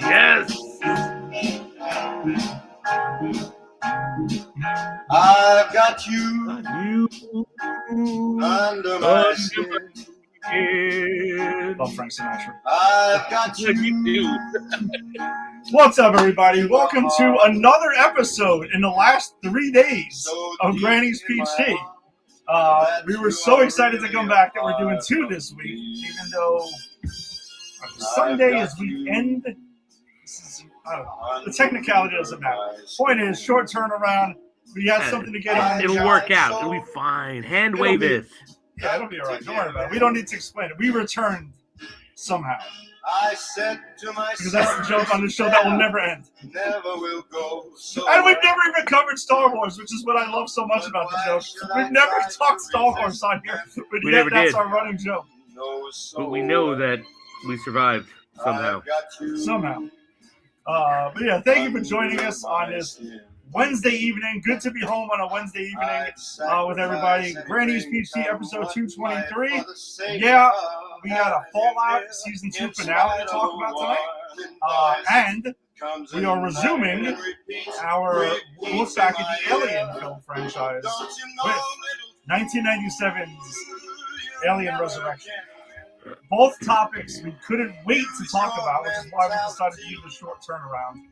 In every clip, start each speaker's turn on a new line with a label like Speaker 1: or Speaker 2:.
Speaker 1: Yes.
Speaker 2: I've got you under my skin.
Speaker 3: Love Frank Sinatra.
Speaker 2: I've got you.
Speaker 3: What's up, everybody? Welcome to another episode in the last 3 days of Granny's Peach Tea. We were so excited to come back that we're doing 2 this week, even though Sunday is weekend. I don't know. The technicality doesn't matter. Point is, short turnaround. We had something to get on.
Speaker 1: It'll work out. It'll be fine. Hand wave it.
Speaker 3: Yeah, it'll be all right. Don't worry about it. We don't need to explain it. We returned somehow.
Speaker 2: I said to myself,
Speaker 3: because that's the joke on the show that will never end.
Speaker 2: Never will go.
Speaker 3: And we've never even covered Star Wars, which is what I love so much about the joke. We've never talked Star Wars on here, but
Speaker 1: We
Speaker 3: yet
Speaker 1: never
Speaker 3: that's
Speaker 1: did.
Speaker 3: our running joke.
Speaker 1: But we know that we survived somehow.
Speaker 3: Somehow. But yeah, thank you for joining us on this Wednesday evening. Good to be home on a Wednesday evening with everybody. Granny's Peach Tea episode 223. Yeah, we got a Fallout season 2 finale to talk about tonight. And we are resuming our look back at the Alien film franchise with 1997's Alien Resurrection. Both topics we couldn't wait to talk about, which is why we decided to do the short turnaround.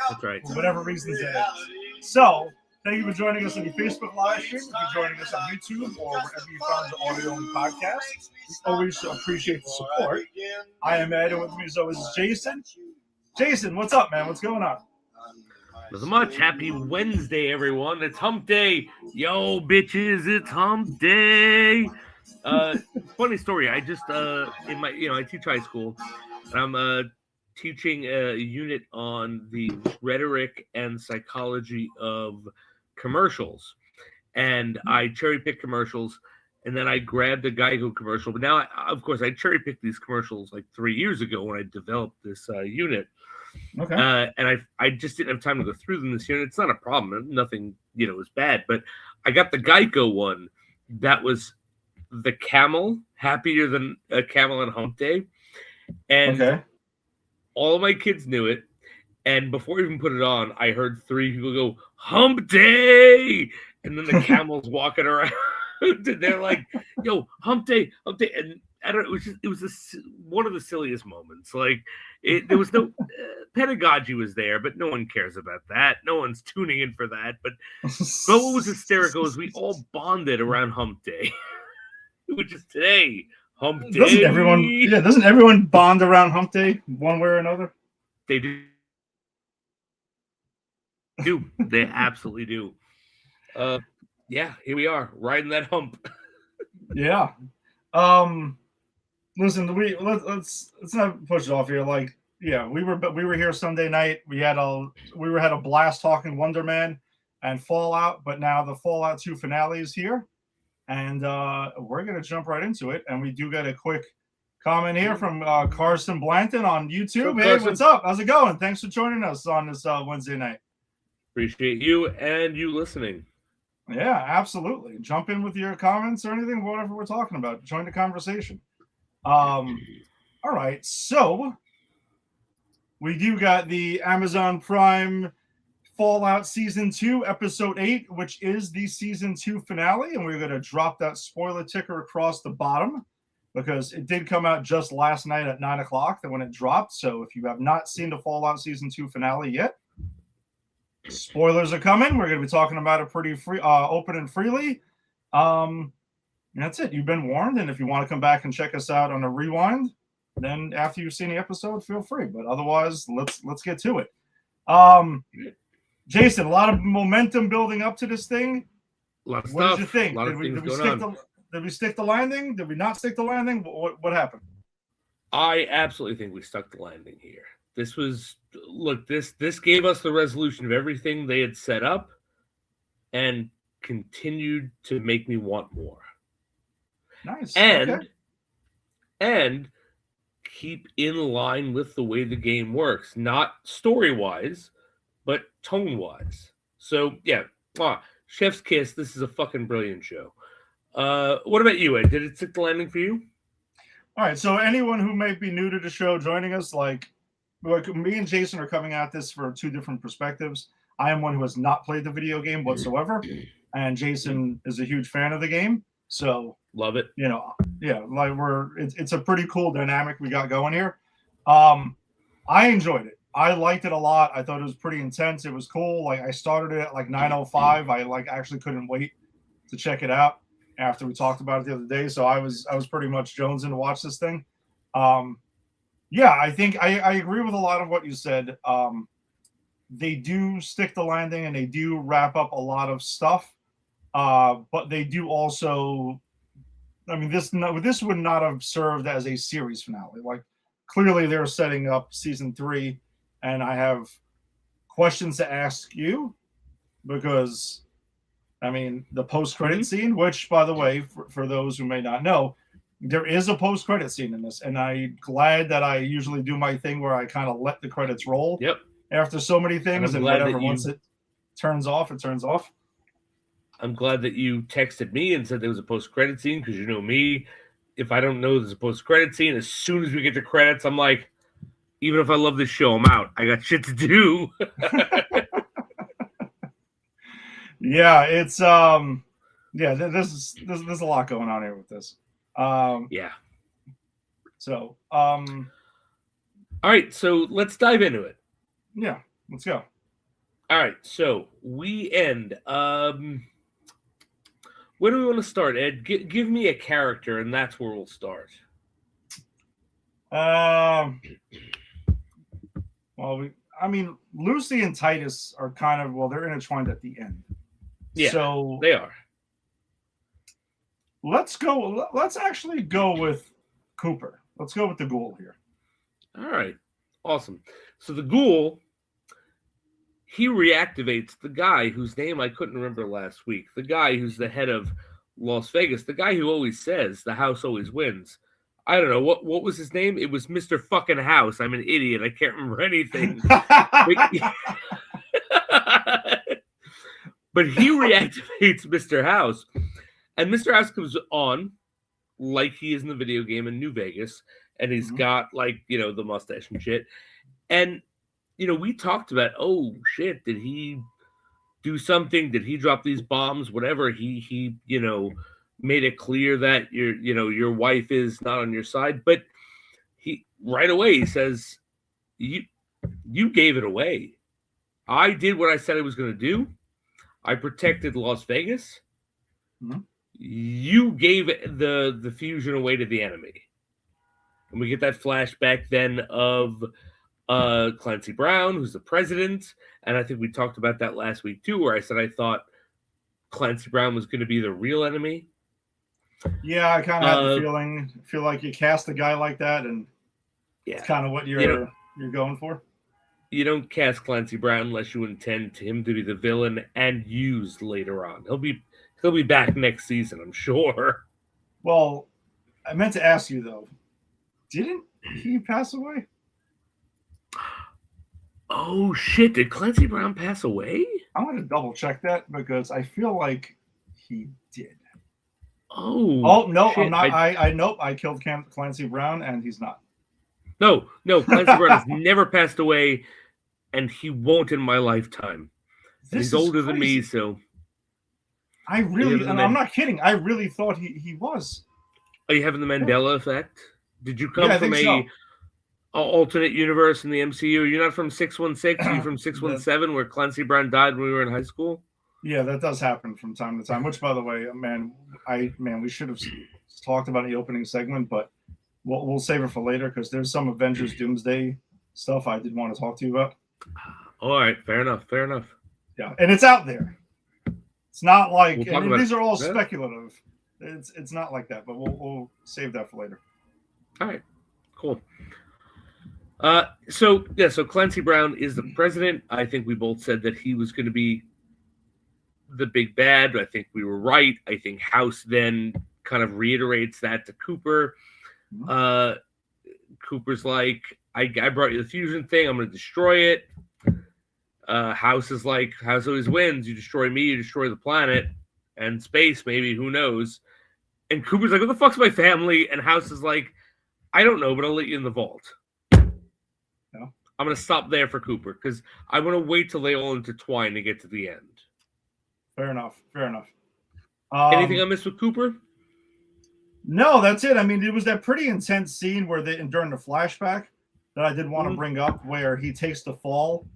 Speaker 1: That's right.
Speaker 3: For whatever reasons it is. So, thank you for joining us on the Facebook live stream. If you're joining us on YouTube or wherever you found the audio-only podcast, we always appreciate the support. I am Ed, and with me as always is Jason. Jason, what's up, man? What's going on?
Speaker 1: Nothing much. Happy Wednesday, everyone. It's hump day. Yo, bitches, it's hump day. Funny story. I just, in my, I teach high school, and I'm, teaching a unit on the rhetoric and psychology of commercials. And I cherry-pick commercials, and then I grabbed a Geico commercial. But now, of course, I cherry-picked these commercials like 3 years ago when I developed this unit.
Speaker 3: Okay.
Speaker 1: And I just didn't have time to go through them this year. And it's not a problem. Nothing, is bad. But I got the Geico one that was the camel, happier than a camel on hump day. And
Speaker 3: okay.
Speaker 1: all of my kids knew it, and before I even put it on, I heard 3 people go, hump day! And then the camel's walking around, and they're like, yo, hump day, hump day. And I don't know, it was one of the silliest moments. Like, there was no, pedagogy was there, but no one cares about that. No one's tuning in for that. But what was hysterical is we all bonded around hump day, which is today. Hump day.
Speaker 3: Doesn't everyone bond around hump day one way or another?
Speaker 1: They do. They absolutely do. Yeah, here we are, riding that hump.
Speaker 3: Yeah. Listen, let's not push it off here. Like, yeah, we were here Sunday night. We had a blast talking Wonder Man and Fallout, but now the Fallout 2 finale is here. And we're going to jump right into it. And we do get a quick comment here from Carson Blanton on YouTube. Hey, what's up? How's it going? Thanks for joining us on this Wednesday night.
Speaker 1: Appreciate you and you listening.
Speaker 3: Yeah, absolutely. Jump in with your comments or anything, whatever we're talking about. Join the conversation. All right. So we do got the Amazon Prime Fallout Season 2, Episode 8, which is the Season 2 finale, and we're going to drop that spoiler ticker across the bottom because it did come out just last night at 9 o'clock when it dropped. So if you have not seen the Fallout Season 2 finale yet, spoilers are coming. We're going to be talking about it pretty open and freely. And that's it. You've been warned, and if you want to come back and check us out on a rewind, then after you've seen the episode, feel free. But otherwise, let's get to it. Jason, a lot of momentum building up to this thing.
Speaker 1: A lot of
Speaker 3: what
Speaker 1: stuff.
Speaker 3: did you think? Did we stick the landing? Did we not stick the landing? What happened?
Speaker 1: I absolutely think we stuck the landing here. This gave us the resolution of everything they had set up and continued to make me want more.
Speaker 3: Nice.
Speaker 1: And keep in line with the way the game works, not story-wise, but tone-wise. So, yeah, chef's kiss. This is a fucking brilliant show. What about you, Ed? Did it stick the landing for you?
Speaker 3: All right, so anyone who may be new to the show joining us, like, like me and Jason are coming at this for two different perspectives. I am one who has not played the video game whatsoever, and Jason is a huge fan of the game. So
Speaker 1: love it.
Speaker 3: You know, yeah, like it's a pretty cool dynamic we got going here. I enjoyed it. I liked it a lot. I thought it was pretty intense. It was cool. Like I started it at like 9:05. I like actually couldn't wait to check it out after we talked about it the other day. So I was pretty much jonesing to watch this thing. Yeah, I think I agree with a lot of what you said. They do stick the landing and they do wrap up a lot of stuff. But they do also, I mean, this would not have served as a series finale. Like clearly they're setting up season 3, and I have questions to ask you because, I mean, the post-credit scene, which, by the way, for those who may not know, there is a post-credit scene in this, and I'm glad that I usually do my thing where I kind of let the credits roll.
Speaker 1: Yep.
Speaker 3: After so many things, and whatever, once it turns off, it turns off.
Speaker 1: I'm glad that you texted me and said there was a post-credit scene, because you know me, if I don't know there's a post-credit scene, as soon as we get to credits, I'm like, even if I love this show, I'm out. I got shit to do.
Speaker 3: Yeah, it's there's a lot going on here with this.
Speaker 1: Yeah.
Speaker 3: So,
Speaker 1: all right, so let's dive into it.
Speaker 3: Yeah, let's go.
Speaker 1: All right, so we end. Where do we want to start, Ed? Give me a character, and that's where we'll start.
Speaker 3: Well, I mean, Lucy and Titus are kind of, well, they're intertwined at the end.
Speaker 1: Yeah,
Speaker 3: so
Speaker 1: they are.
Speaker 3: Let's actually go with Cooper. Let's go with the Ghoul here.
Speaker 1: All right, awesome. So the Ghoul, he reactivates the guy whose name I couldn't remember last week. The guy who's the head of Las Vegas. The guy who always says the house always wins. I don't know. What was his name? It was Mr. Fucking House. I'm an idiot. I can't remember anything. But he reactivates Mr. House. And Mr. House comes on like he is in the video game in New Vegas. And he's got, like, you know, the mustache and shit. And, you know, we talked about, oh, shit, did he do something? Did he drop these bombs? Whatever. He you know, made it clear that your wife is not on your side. But he right away he says, you gave it away. I did what I said I was going to do. I protected Las Vegas.
Speaker 3: Mm-hmm.
Speaker 1: You gave the fusion away to the enemy. And we get that flashback then of Clancy Brown, who's the president. And I think we talked about that last week too, where I said I thought Clancy Brown was going to be the real enemy.
Speaker 3: Yeah, I kind of had the feel like you cast a guy like that, and it's kind of what you're going for.
Speaker 1: You don't cast Clancy Brown unless you intend him to be the villain and used later on. He'll be back next season, I'm sure.
Speaker 3: Well, I meant to ask you though, didn't he pass away?
Speaker 1: Oh shit! Did Clancy Brown pass away?
Speaker 3: I'm going to double check that because I feel like he did.
Speaker 1: Oh
Speaker 3: no,
Speaker 1: shit.
Speaker 3: I'm not. I killed Clancy Brown, and he's not.
Speaker 1: No, Clancy Brown has never passed away, and he won't in my lifetime. He's older than me, so
Speaker 3: I'm not kidding. I really thought he was.
Speaker 1: Are you having the Mandela effect? Did you come from a alternate universe in the MCU? You're not from 616. You're from 617, where Clancy Brown died when we were in high school.
Speaker 3: Yeah, that does happen from time to time. Which, by the way, we should have talked about in the opening segment, but we'll save it for later because there's some Avengers Doomsday stuff I did want to talk to you about.
Speaker 1: All right, fair enough.
Speaker 3: Yeah, and it's out there. It's not like these are all
Speaker 1: that.
Speaker 3: Speculative. It's not like that, but we'll save that for later.
Speaker 1: All right, cool. So Clancy Brown is the president. I think we both said that he was going to be the big bad. I think we were right. I think House then kind of reiterates that to Cooper. Cooper's like, I brought you the fusion thing. I'm going to destroy it. House is like, House always wins. You destroy me, you destroy the planet and space, maybe, who knows? And Cooper's like, what the fuck's my family? And House is like, I don't know, but I'll let you in the vault.
Speaker 3: Yeah.
Speaker 1: I'm going to stop there for Cooper because I want to wait till they all intertwine to get to the end.
Speaker 3: Fair enough.
Speaker 1: Anything I missed with Cooper?
Speaker 3: No, that's it. I mean, it was that pretty intense scene where during the flashback that I did want to bring up, where he takes the fall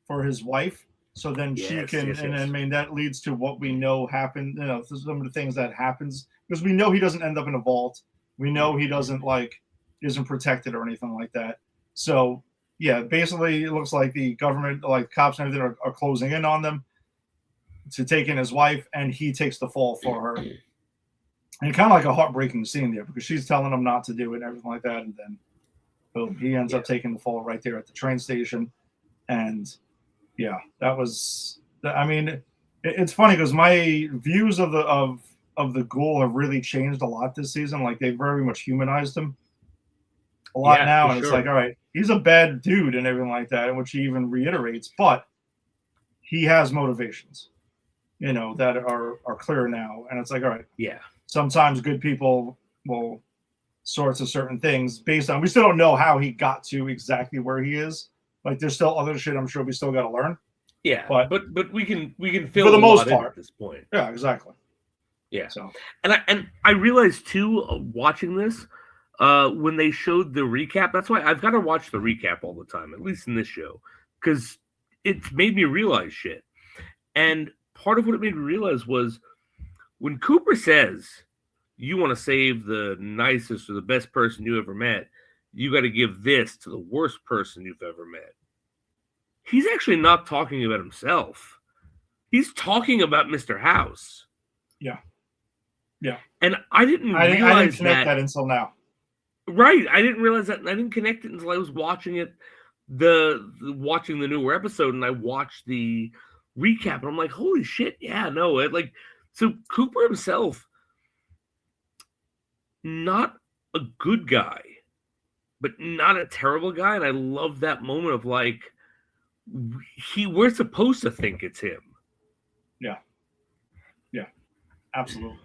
Speaker 3: for his wife, so then she can, and I mean that leads to what we know happened. You know, some of the things that happens because we know he doesn't end up in a vault. We know he doesn't isn't protected or anything like that. So yeah, basically it looks like the government, like cops and everything, are closing in on them to take in his wife, and he takes the fall for her. And kind of like a heartbreaking scene there because she's telling him not to do it and everything like that. And then boom, he ends up taking the fall right there at the train station. And yeah, that was, I mean, it's funny because my views of the Ghoul have really changed a lot this season. Like they very much humanized him a lot now. And it's like, all right, he's a bad dude and everything like that, which he even reiterates, but he has motivations, you know, that are clear now. And it's like, all right.
Speaker 1: Yeah.
Speaker 3: Sometimes good people will sorts of certain things based on, we still don't know how he got to exactly where he is. Like there's still other shit I'm sure we still got to learn.
Speaker 1: Yeah, but we can fill
Speaker 3: for the most part
Speaker 1: at this point.
Speaker 3: Yeah, exactly.
Speaker 1: Yeah.
Speaker 3: So
Speaker 1: and I realized too, watching this, when they showed the recap, that's why I've got to watch the recap all the time, at least in this show, because it's made me realize shit. And part of what it made me realize was when Cooper says you want to save the nicest or the best person you ever met, you got to give this to the worst person you've ever met. He's actually not talking about himself. He's talking about Mr. House.
Speaker 3: Yeah.
Speaker 1: And I didn't realize
Speaker 3: connect that until now.
Speaker 1: Right. I didn't realize that. And I didn't connect it until I was watching it, watching the newer episode, and I watched the recap, and I'm like, holy shit, yeah, no. So Cooper himself, not a good guy, but not a terrible guy. And I love that moment of like, we're supposed to think it's him.
Speaker 3: Yeah, absolutely.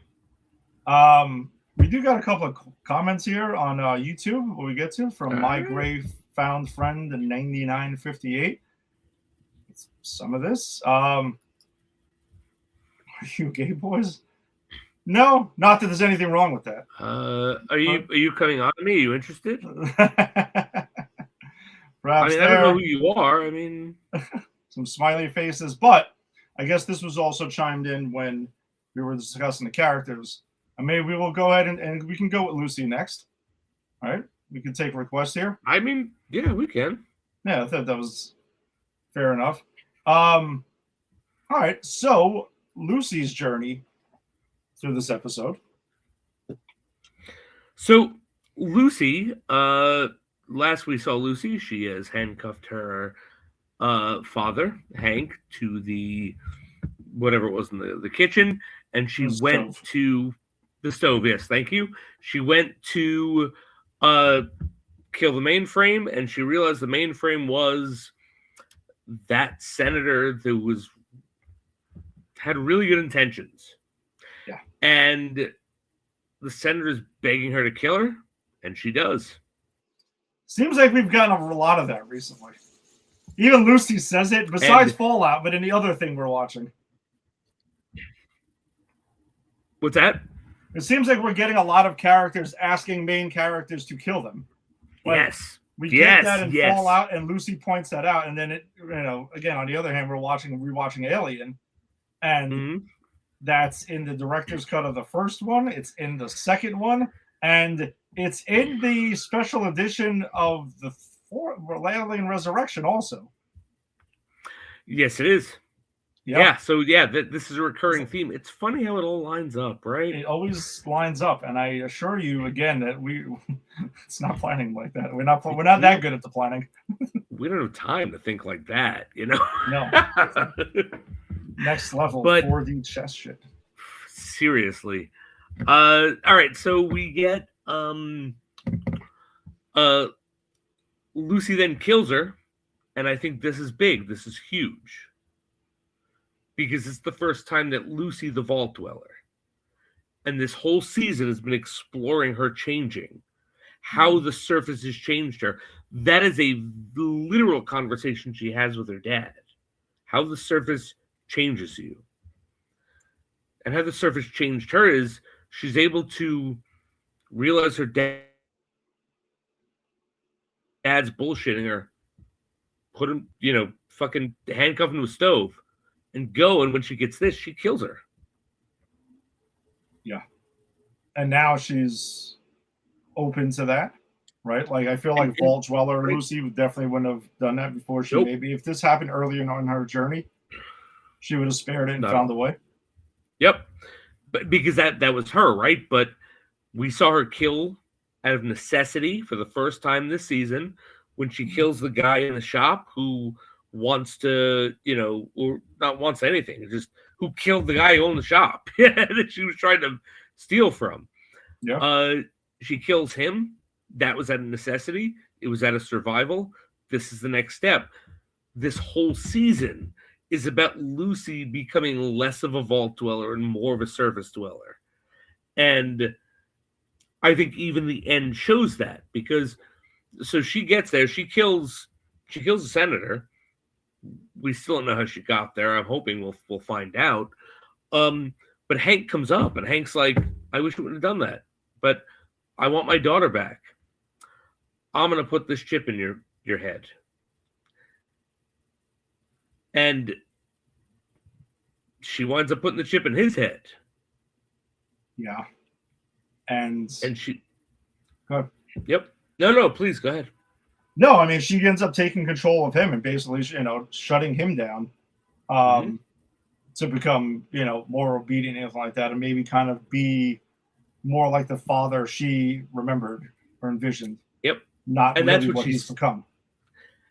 Speaker 3: We do got a couple of comments here on YouTube. What we get to from My Grave Found Friend in 9958. Some of this. Are you gay boys? No, not that there's anything wrong with that.
Speaker 1: Are you coming on to me? Are you interested?
Speaker 3: Perhaps
Speaker 1: I don't know who you are. I mean,
Speaker 3: some smiley faces, but I guess this was also chimed in when we were discussing the characters. And maybe we will go ahead and we can go with Lucy next. All right, we can take requests here.
Speaker 1: I mean, yeah, we can.
Speaker 3: Yeah, I thought that was fair enough. All right, so Lucy's journey through this episode.
Speaker 1: So Lucy, last we saw Lucy, she has handcuffed her father, Hank, to the whatever it was in the kitchen, and she went to the stove. Yes, thank you. She went to kill the mainframe, and she realized the mainframe was that senator that had really good intentions.
Speaker 3: Yeah.
Speaker 1: And the senator's begging her to kill her, and she does.
Speaker 3: Seems like we've gotten a lot of that recently. Even Lucy says it, besides Fallout, but in the other thing we're watching.
Speaker 1: What's that?
Speaker 3: It seems like we're getting a lot of characters asking main characters to kill them. Like,
Speaker 1: yes.
Speaker 3: We get that in Fallout, and Lucy points that out. And then, again, on the other hand, we're rewatching Alien. And that's in the director's cut of the first one. It's in the second one. And it's in the special edition of the Alien Resurrection also.
Speaker 1: Yes, it is.
Speaker 3: Yep.
Speaker 1: Yeah, so yeah, this is a recurring theme. It's funny how it all lines up, right?
Speaker 3: It always lines up, and I assure you again that it's not planning like that. We're not that good at the planning.
Speaker 1: We don't have time to think like that, you know.
Speaker 3: No. Next level 4D chess shit.
Speaker 1: Seriously. All right, so we get Lucy then kills her, and I think this is big. This is huge. Because it's the first time that Lucy, the Vault Dweller, and this whole season has been exploring her changing, how the surface has changed her. that is a literal conversation she has with her dad. How the surface changes you. And how the surface changed her is she's able to realize her dad's bullshitting her, put him, fucking handcuff him to a stove, and go. And when she gets this, she kills her.
Speaker 3: Yeah. And now she's open to that, right? Like, I feel like Vault Dweller Lucy definitely wouldn't have done that before she maybe. If this happened earlier in her journey, she would have spared it and found a way.
Speaker 1: Yep. But because that was her, right? But we saw her kill out of necessity for the first time this season when she kills the guy in the shop who wants to, or not wants anything, just who killed the guy who owned the shop that she was trying to steal from.
Speaker 3: Yeah.
Speaker 1: She kills him. That was out of necessity. It was out of survival. This is the next step. This whole season is about Lucy becoming less of a vault dweller and more of a surface dweller. And I think even the end shows that, because so she gets there, she kills the senator. We still don't know how she got there. I'm hoping we'll find out. But Hank comes up and Hank's like, I wish we wouldn't have done that, but I want my daughter back. I'm going to put this chip in your head. And she winds up putting the chip in his head.
Speaker 3: Yeah. And
Speaker 1: she...
Speaker 3: Go ahead.
Speaker 1: Yep. No, please, go ahead.
Speaker 3: No, I mean, she ends up taking control of him and basically, shutting him down to become, more obedient and anything like that, and maybe kind of be more like the father she remembered or envisioned.
Speaker 1: Yep.
Speaker 3: Not and really that's what he's become.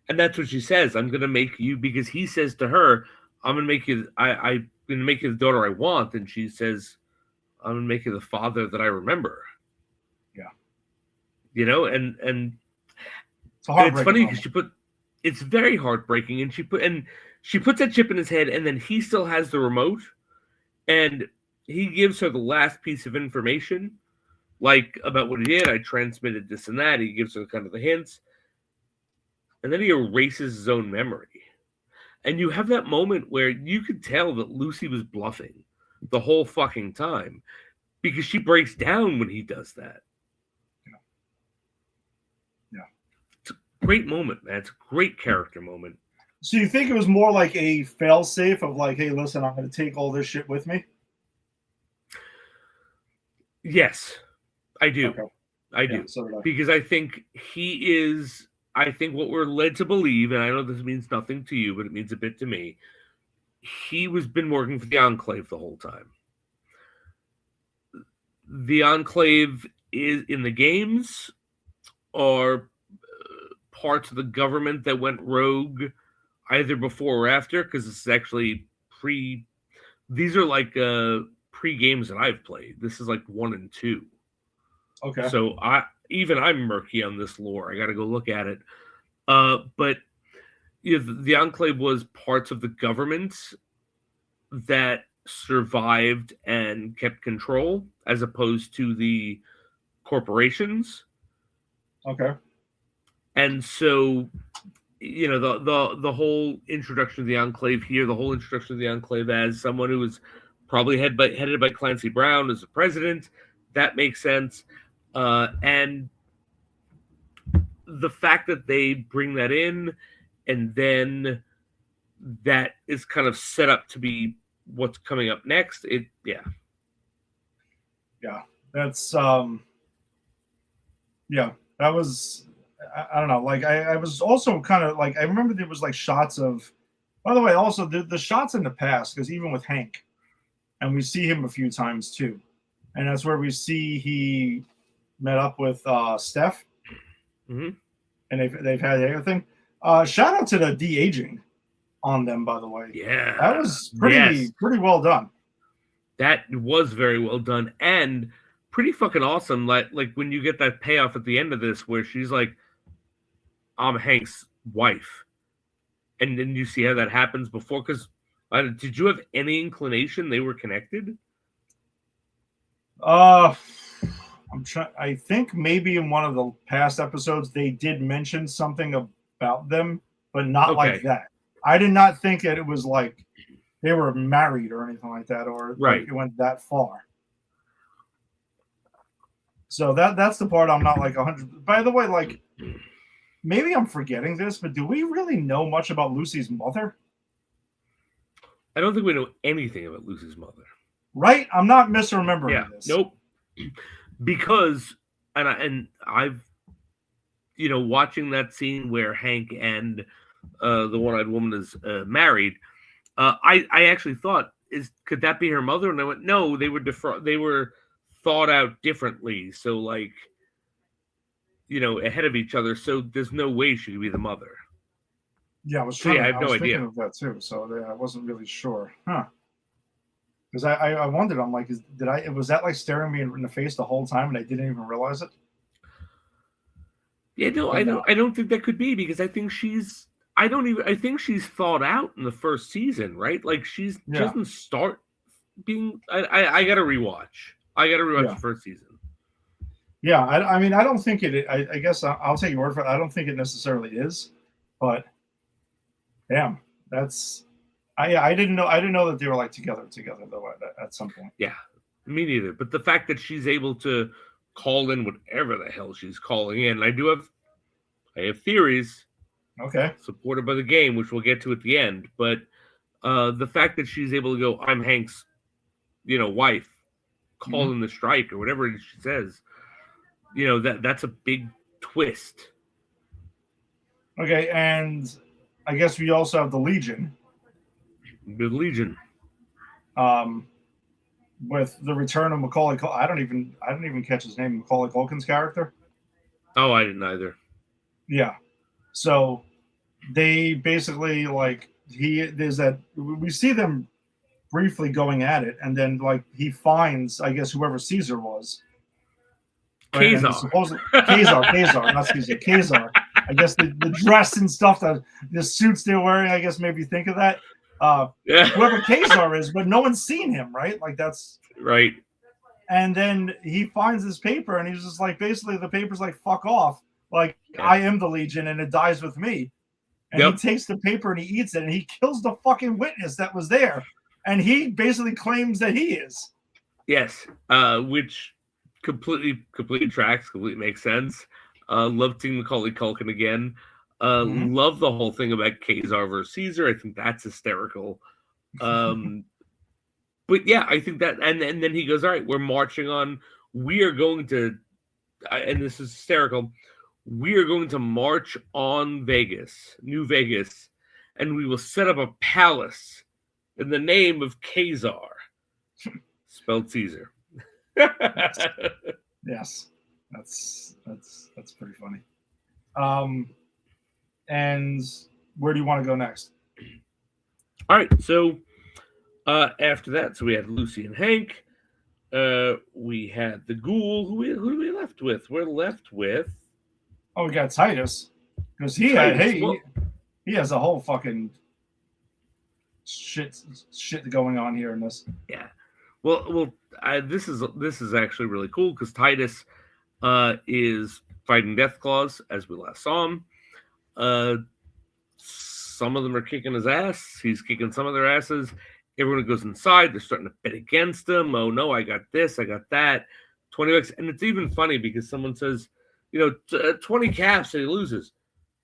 Speaker 1: And that's what she says. I'm going to make you, because he says to her, I'm going to make you, I'm going to make you the daughter I want. And she says, I'm going to make you the father that I remember.
Speaker 3: Yeah.
Speaker 1: And it's funny because it's very heartbreaking. And she puts that chip in his head, and then he still has the remote, and he gives her the last piece of information, like about what he did. I transmitted this and that. He gives her kind of the hints. And then he erases his own memory. And you have that moment where you could tell that Lucy was bluffing the whole fucking time, because she breaks down when he does that.
Speaker 3: Yeah.
Speaker 1: It's a great moment, man. It's a great character moment.
Speaker 3: So you think it was more like a fail-safe of like, hey, listen, I'm going to take all this shit with me?
Speaker 1: Yes, I do. Okay. I do.
Speaker 3: So
Speaker 1: because I think he is... I think what we're led to believe, and I know this means nothing to you, but it means a bit to me, he was been working for the Enclave the whole time. The Enclave is in the games are parts of the government that went rogue either before or after, because this is actually these are like pre-games that I've played. This is like 1 and 2.
Speaker 3: Okay.
Speaker 1: So I'm murky on this lore. I got to go look at it. But the Enclave was parts of the government that survived and kept control, as opposed to the corporations.
Speaker 3: Okay.
Speaker 1: And so, the whole introduction of the Enclave here, the whole introduction of the Enclave as someone who was probably headed by Clancy Brown as the president, that makes sense. And the fact that they bring that in, and then that is kind of set up to be what's coming up next.
Speaker 3: Yeah. That's that was, I don't know. Like I was also kind of like, I remember there was like shots of, by the way, also the shots in the past, because even with Hank, and we see him a few times too. And that's where we see he met up with Steph.
Speaker 1: Mm-hmm.
Speaker 3: And they've had everything. Shout out to the de-aging on them, by the way.
Speaker 1: Yeah.
Speaker 3: That was pretty well done.
Speaker 1: That was very well done, and pretty fucking awesome. Like when you get that payoff at the end of this where she's like, I'm Hank's wife. And then you see how that happens before, because did you have any inclination they were connected?
Speaker 3: I I think maybe in one of the past episodes they did mention something about them, but not like
Speaker 1: Okay.
Speaker 3: that. I did not think that it was like they were married or anything like that, or
Speaker 1: Right.
Speaker 3: like it went that far. So that's the part I'm not like 100. By the way, like maybe I'm forgetting this, but do we really know much about Lucy's mother?
Speaker 1: I don't think we know anything about Lucy's mother.
Speaker 3: Right? I'm not misremembering this.
Speaker 1: Nope. Because I've watching that scene where Hank and the one-eyed woman is married. I actually thought, could that be her mother? And I went, no, they were thought out differently. So like, ahead of each other. So there's no way she could be the mother.
Speaker 3: Yeah, I was
Speaker 1: I have no
Speaker 3: thinking
Speaker 1: idea
Speaker 3: of that too. So I wasn't really sure, huh? Because I wondered, I'm like, was that like staring me in the face the whole time and I didn't even realize it?
Speaker 1: Yeah, no, I don't think that could be, because I think I think she's thought out in the first season, right? Like she doesn't start being. I gotta rewatch. The first season.
Speaker 3: Yeah, I mean, I don't think it. I guess I'll take your word for it. I don't think it necessarily is, but damn, that's. I didn't know that they were like together though at some point.
Speaker 1: Yeah, me neither. But the fact that she's able to call in whatever the hell she's calling in, I have theories.
Speaker 3: Okay.
Speaker 1: Supported by the game, which we'll get to at the end. But the fact that she's able to go, I'm Hank's, wife, call in the strike or whatever she says, that's a big twist.
Speaker 3: Okay, and I guess we also have the Legion.
Speaker 1: The Legion.
Speaker 3: With the return of Macaulay Culkin. I don't even catch his name, Macaulay Culkin's character.
Speaker 1: Oh, I didn't either.
Speaker 3: Yeah. So they basically we see them briefly going at it, and then like he finds, I guess, whoever Caesar was. Right? Kazar, not Caesar, Kazar. I guess the dress and stuff, the suits they're wearing, I guess maybe think of that. Whoever Kazar is, but no one's seen him, right? Like that's
Speaker 1: right.
Speaker 3: And then he finds this paper, and he's just like, basically, the paper's like, fuck off. Like, I am the Legion, and it dies with me. And he takes the paper and he eats it, and he kills the fucking witness that was there. And he basically claims that he is.
Speaker 1: Yes, which completely tracks, completely makes sense. Love seeing Macaulay Culkin again. Love the whole thing about Kazar versus Caesar. I think that's hysterical. But yeah, I think that, and then he goes, all right, we're marching on. We are going to, and this is hysterical, we are going to march on Vegas, New Vegas, and we will set up a palace in the name of Kazar, spelled Caesar.
Speaker 3: Yes, that's pretty funny. And where do you want to go next?
Speaker 1: All right, so after that, so we had Lucy and Hank. We had the Ghoul. Who are we left with? We're left with.
Speaker 3: Oh, we got Titus, because he has a whole fucking shit going on here in this.
Speaker 1: Yeah, well, this is actually really cool because Titus is fighting Deathclaws as we last saw him. Some of them are kicking his ass. He's kicking some of their asses. Everyone goes inside. They're starting to bet against him. Oh no, I got this. I got that. $20, and it's even funny because someone says, 20 caps and he loses.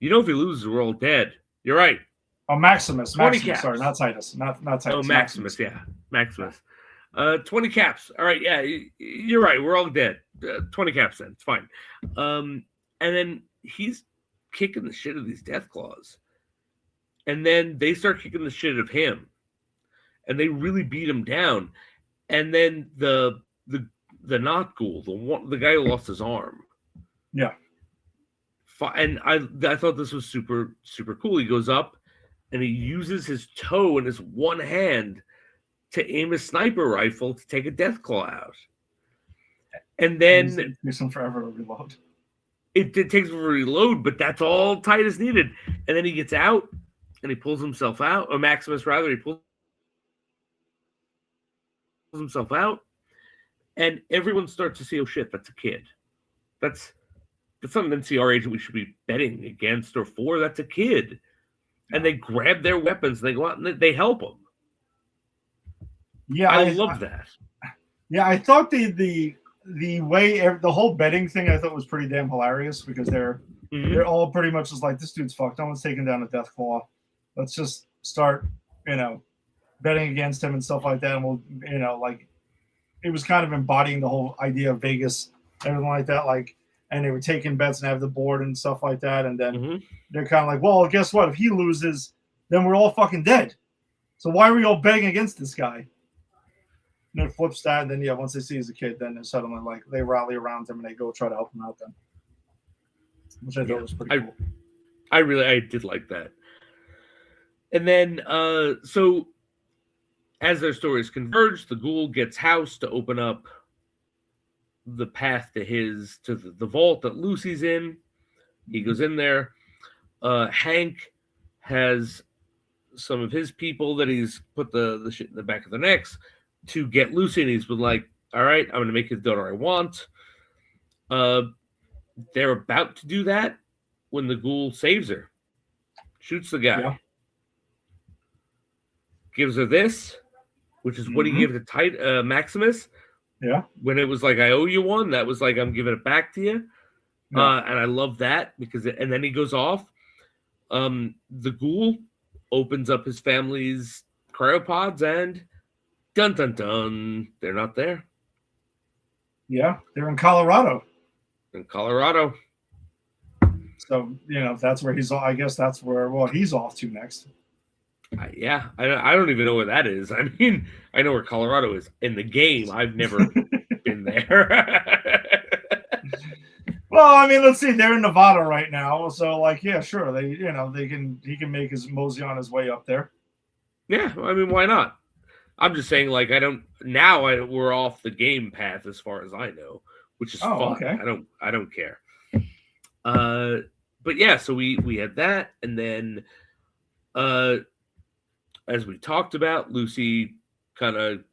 Speaker 1: If he loses, we're all dead. You're right.
Speaker 3: Oh, Maximus.
Speaker 1: 20 caps.
Speaker 3: Sorry, not Titus. Not Titus.
Speaker 1: Oh, Maximus. Yeah, Maximus. 20 caps. All right. Yeah, you're right. We're all dead. 20 caps then. It's fine. And then he's kicking the shit of these Deathclaws. And then they start kicking the shit of him. And they really beat him down. And then the not Ghoul, the guy who lost his arm.
Speaker 3: Yeah.
Speaker 1: And I thought this was super, super cool. He goes up and he uses his toe in his one hand to aim a sniper rifle to take a Deathclaw out. And then
Speaker 3: it takes him forever to reload.
Speaker 1: It takes forever to reload, but that's all Titus needed. And then he gets out and he pulls himself out, or Maximus rather, he pulls himself out. And everyone starts to see, oh shit, that's a kid. That's not an NCR agent we should be betting against or for. That's a kid. And they grab their weapons. They go out and they help them.
Speaker 3: Yeah,
Speaker 1: I love that.
Speaker 3: Yeah, I thought the way the whole betting thing I thought was pretty damn hilarious because they're all pretty much just like, this dude's fucked. No one's taking down a Death Claw. Let's just start, betting against him and stuff like that. And we'll, like, it was kind of embodying the whole idea of Vegas, everything like that. Like, and they were taking bets and have the board and stuff like that. And then they're kind of like, well, guess what? If he loses, then we're all fucking dead. So why are we all betting against this guy? And it flips that, and then once they see he's a kid, then they're suddenly like they rally around him and they go try to help him out. Then, which I thought was pretty cool.
Speaker 1: I did like that. And then, so as their stories converge, the Ghoul gets House to open up the path to the vault that Lucy's in. He goes in there. Hank has some of his people that he's put the shit in the back of their necks to get Lucy, and he's been like, all right, I'm going to make his daughter I want. They're about to do that when the Ghoul saves her. Shoots the guy. Gives her this, which is what he gave to Maximus.
Speaker 3: Yeah.
Speaker 1: When it was like, I owe you one, that was like, I'm giving it back to you. Yeah. And I love that because, and then he goes off. The Ghoul opens up his family's cryopods and dun dun dun, they're not there.
Speaker 3: Yeah, they're in Colorado. So that's where he's. I guess that's where he's off to next.
Speaker 1: I don't even know where that is. I mean, I know where Colorado is in the game. I've never been there.
Speaker 3: Well, I mean, let's see. They're in Nevada right now, so yeah, sure. He can make his mosey on his way up there.
Speaker 1: Yeah, I mean, why not? I'm just saying, we're off the game path as far as I know, which is fun. Okay. I don't care. But yeah, so we had that, and then, as we talked about, Lucy kind of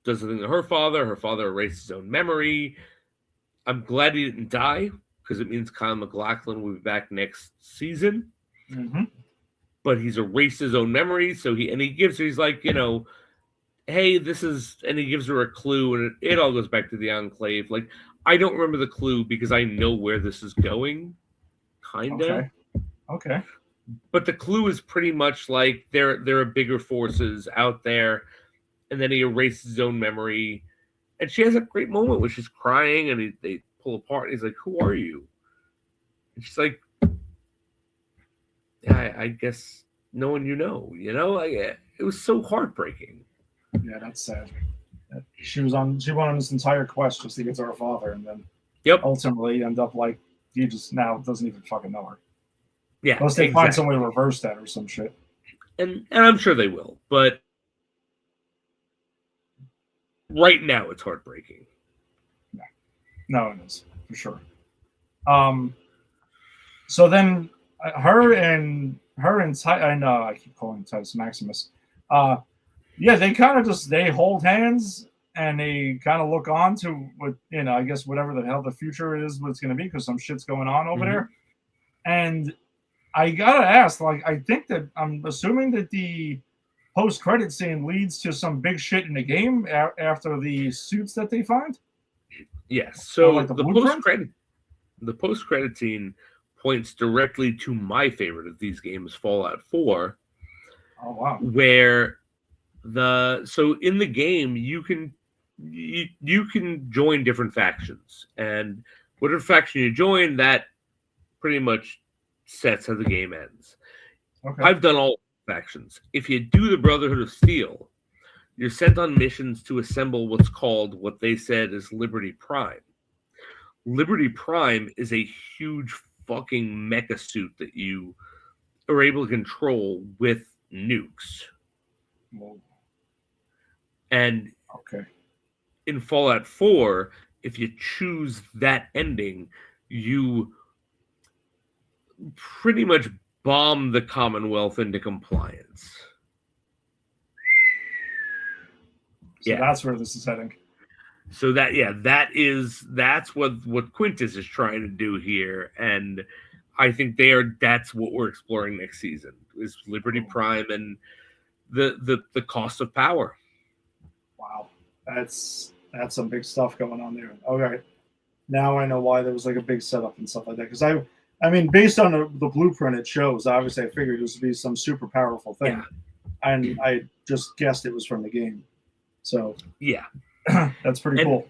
Speaker 1: does the thing to her father. Her father erased his own memory. I'm glad he didn't die because it means Kyle MacLachlan will be back next season.
Speaker 3: Mm-hmm.
Speaker 1: But he's erased his own memory, so he gives her, he's like, hey, this is, and he gives her a clue, and it all goes back to the Enclave. Like, I don't remember the clue because I know where this is going, kind of.
Speaker 3: Okay.
Speaker 1: But the clue is pretty much like there are bigger forces out there, and then he erases his own memory, and she has a great moment where she's crying, and they pull apart, and he's like, who are you? And she's like, yeah, I guess no one it was so heartbreaking.
Speaker 3: Yeah, that's sad. She went on this entire quest just to get to her father, and then ultimately end up like he just now doesn't even fucking know her.
Speaker 1: Yeah,
Speaker 3: unless they find some way to reverse that or some shit.
Speaker 1: And I'm sure they will, but right now it's heartbreaking.
Speaker 3: No, it is for sure. So then her and I keep calling Titus Maximus. They kind of they hold hands and they kind of look on to what I guess whatever the hell the future is, what's going to be, because some shit's going on over there. And I gotta ask, I think that I'm assuming that the post-credit scene leads to some big shit in the game after the suits that they find.
Speaker 1: Yes. So the post-credit scene points directly to my favorite of these games, Fallout 4.
Speaker 3: Oh wow!
Speaker 1: Where so in the game you can join different factions, and whatever faction you join, that pretty much sets how the game ends. Okay. I've done all factions. If you do the Brotherhood of Steel, you're sent on missions to assemble what they said is Liberty Prime. Liberty Prime is a huge fucking mecha suit that you are able to control with nukes.
Speaker 3: Whoa.
Speaker 1: And in Fallout 4, if you choose that ending, you pretty much bomb the Commonwealth into compliance.
Speaker 3: So that's where this is heading.
Speaker 1: So that's what Quintus is trying to do here, and I think that's what we're exploring next season is Liberty Prime and the cost of power.
Speaker 3: Wow, that's some big stuff going on there. Okay, now I know why there was like a big setup and stuff like that. Because I mean, based on the blueprint it shows, obviously I figured this would be some super powerful thing, and I just guessed it was from the game. So
Speaker 1: yeah,
Speaker 3: that's pretty cool.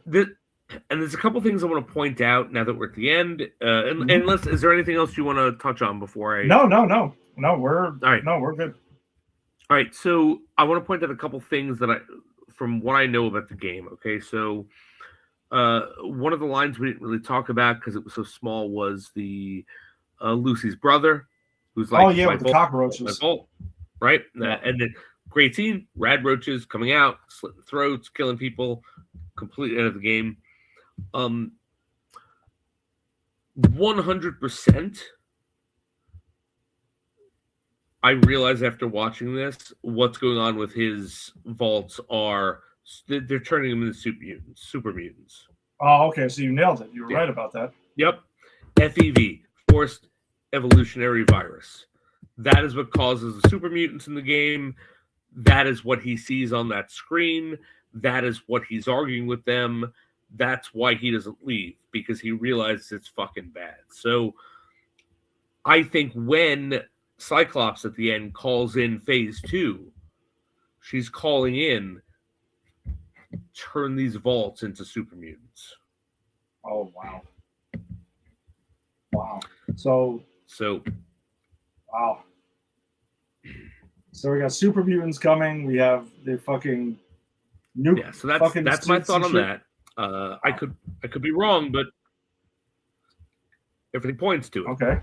Speaker 1: And there's a couple things I want to point out now that we're at the end. Unless, is there anything else you want to touch on before I?
Speaker 3: No, we're all right. No, we're good.
Speaker 1: All right, so I want to point out a couple things from what I know about the game. Okay, so one of the lines we didn't really talk about because it was so small was the Lucy's brother, who's like,
Speaker 3: with the cockroaches,
Speaker 1: right? And then great scene, rad roaches coming out, slitting throats, killing people, completely out of the game. 100%. I realize after watching this, what's going on with his vaults are they're turning them into super mutants.
Speaker 3: Oh, okay. So you nailed it. You were right about that.
Speaker 1: Yep. FEV, forced evolutionary virus. That is what causes the super mutants in the game. That is what he sees on that screen. That is what he's arguing with them. That's why he doesn't leave, because he realizes it's fucking bad. So I think when Cyclops at the end calls in phase 2, she's calling in, turn these vaults into super mutants.
Speaker 3: Oh, wow. Wow. So wow. So we got super mutants coming. We have the fucking nuke.
Speaker 1: Yeah, so that's my thought on that. I could be wrong, but everything points to it.
Speaker 3: Okay.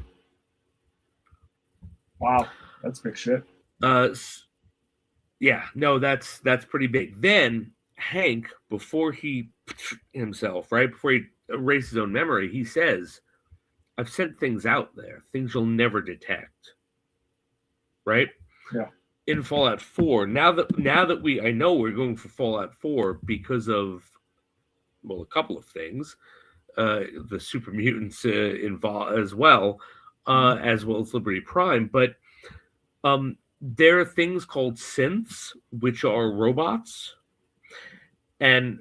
Speaker 3: Wow, that's big shit.
Speaker 1: Yeah, no, that's pretty big. Then Hank, before he himself, right before he erases his own memory, he says, "I've sent things out there, things you'll never detect." Right?
Speaker 3: Yeah.
Speaker 1: In Fallout 4, now that I know we're going for Fallout 4 because of a couple of things, the super mutants involved as well as Liberty Prime, but there are things called synths, which are robots, and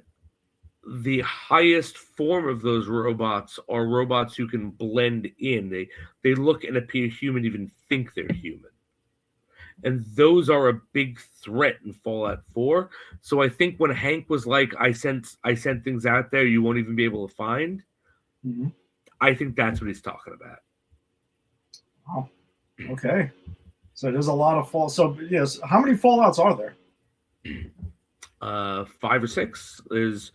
Speaker 1: the highest form of those robots are robots who can blend in. They look and appear human, even think they're human. And those are a big threat in Fallout 4. So I think when Hank was like, I sent things out there you won't even be able to find, I think that's what he's talking about.
Speaker 3: Wow. Okay. So there's a lot of Fallout. So yes, how many Fallouts are there?
Speaker 1: 5 or 6. There's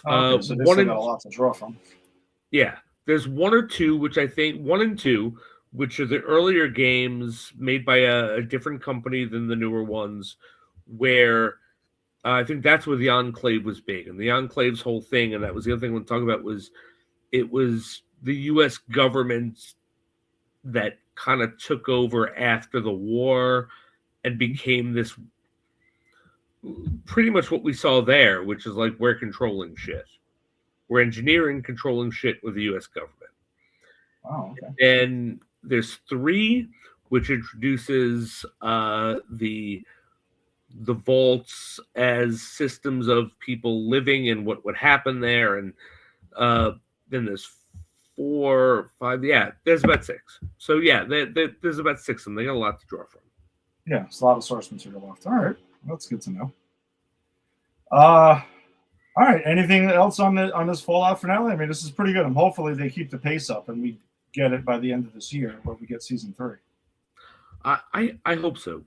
Speaker 3: so there's got a lot to draw from.
Speaker 1: Yeah. There's 1 or 2, which I think 1 and 2, which are the earlier games made by a different company than the newer ones, where I think that's where the Enclave was big. And the Enclave's whole thing, and that was the other thing I want to talk about, was it was the U.S. government that kind of took over after the war and became this pretty much what we saw there, which is like we're controlling shit. We're engineering, controlling shit with the U.S. government.
Speaker 3: Oh, okay.
Speaker 1: And there's 3, which introduces the vaults as systems of people living and what would happen there, and then there's 4, 5. Yeah, there's about 6. So yeah, there's about 6 of them. They got a lot to draw from.
Speaker 3: Yeah, it's a lot of source material left. All right, that's good to know. All right, anything else on this Fallout finale? I mean, this is pretty good. And hopefully they keep the pace up and we get it by the end of this year, where we get season 3.
Speaker 1: I hope so.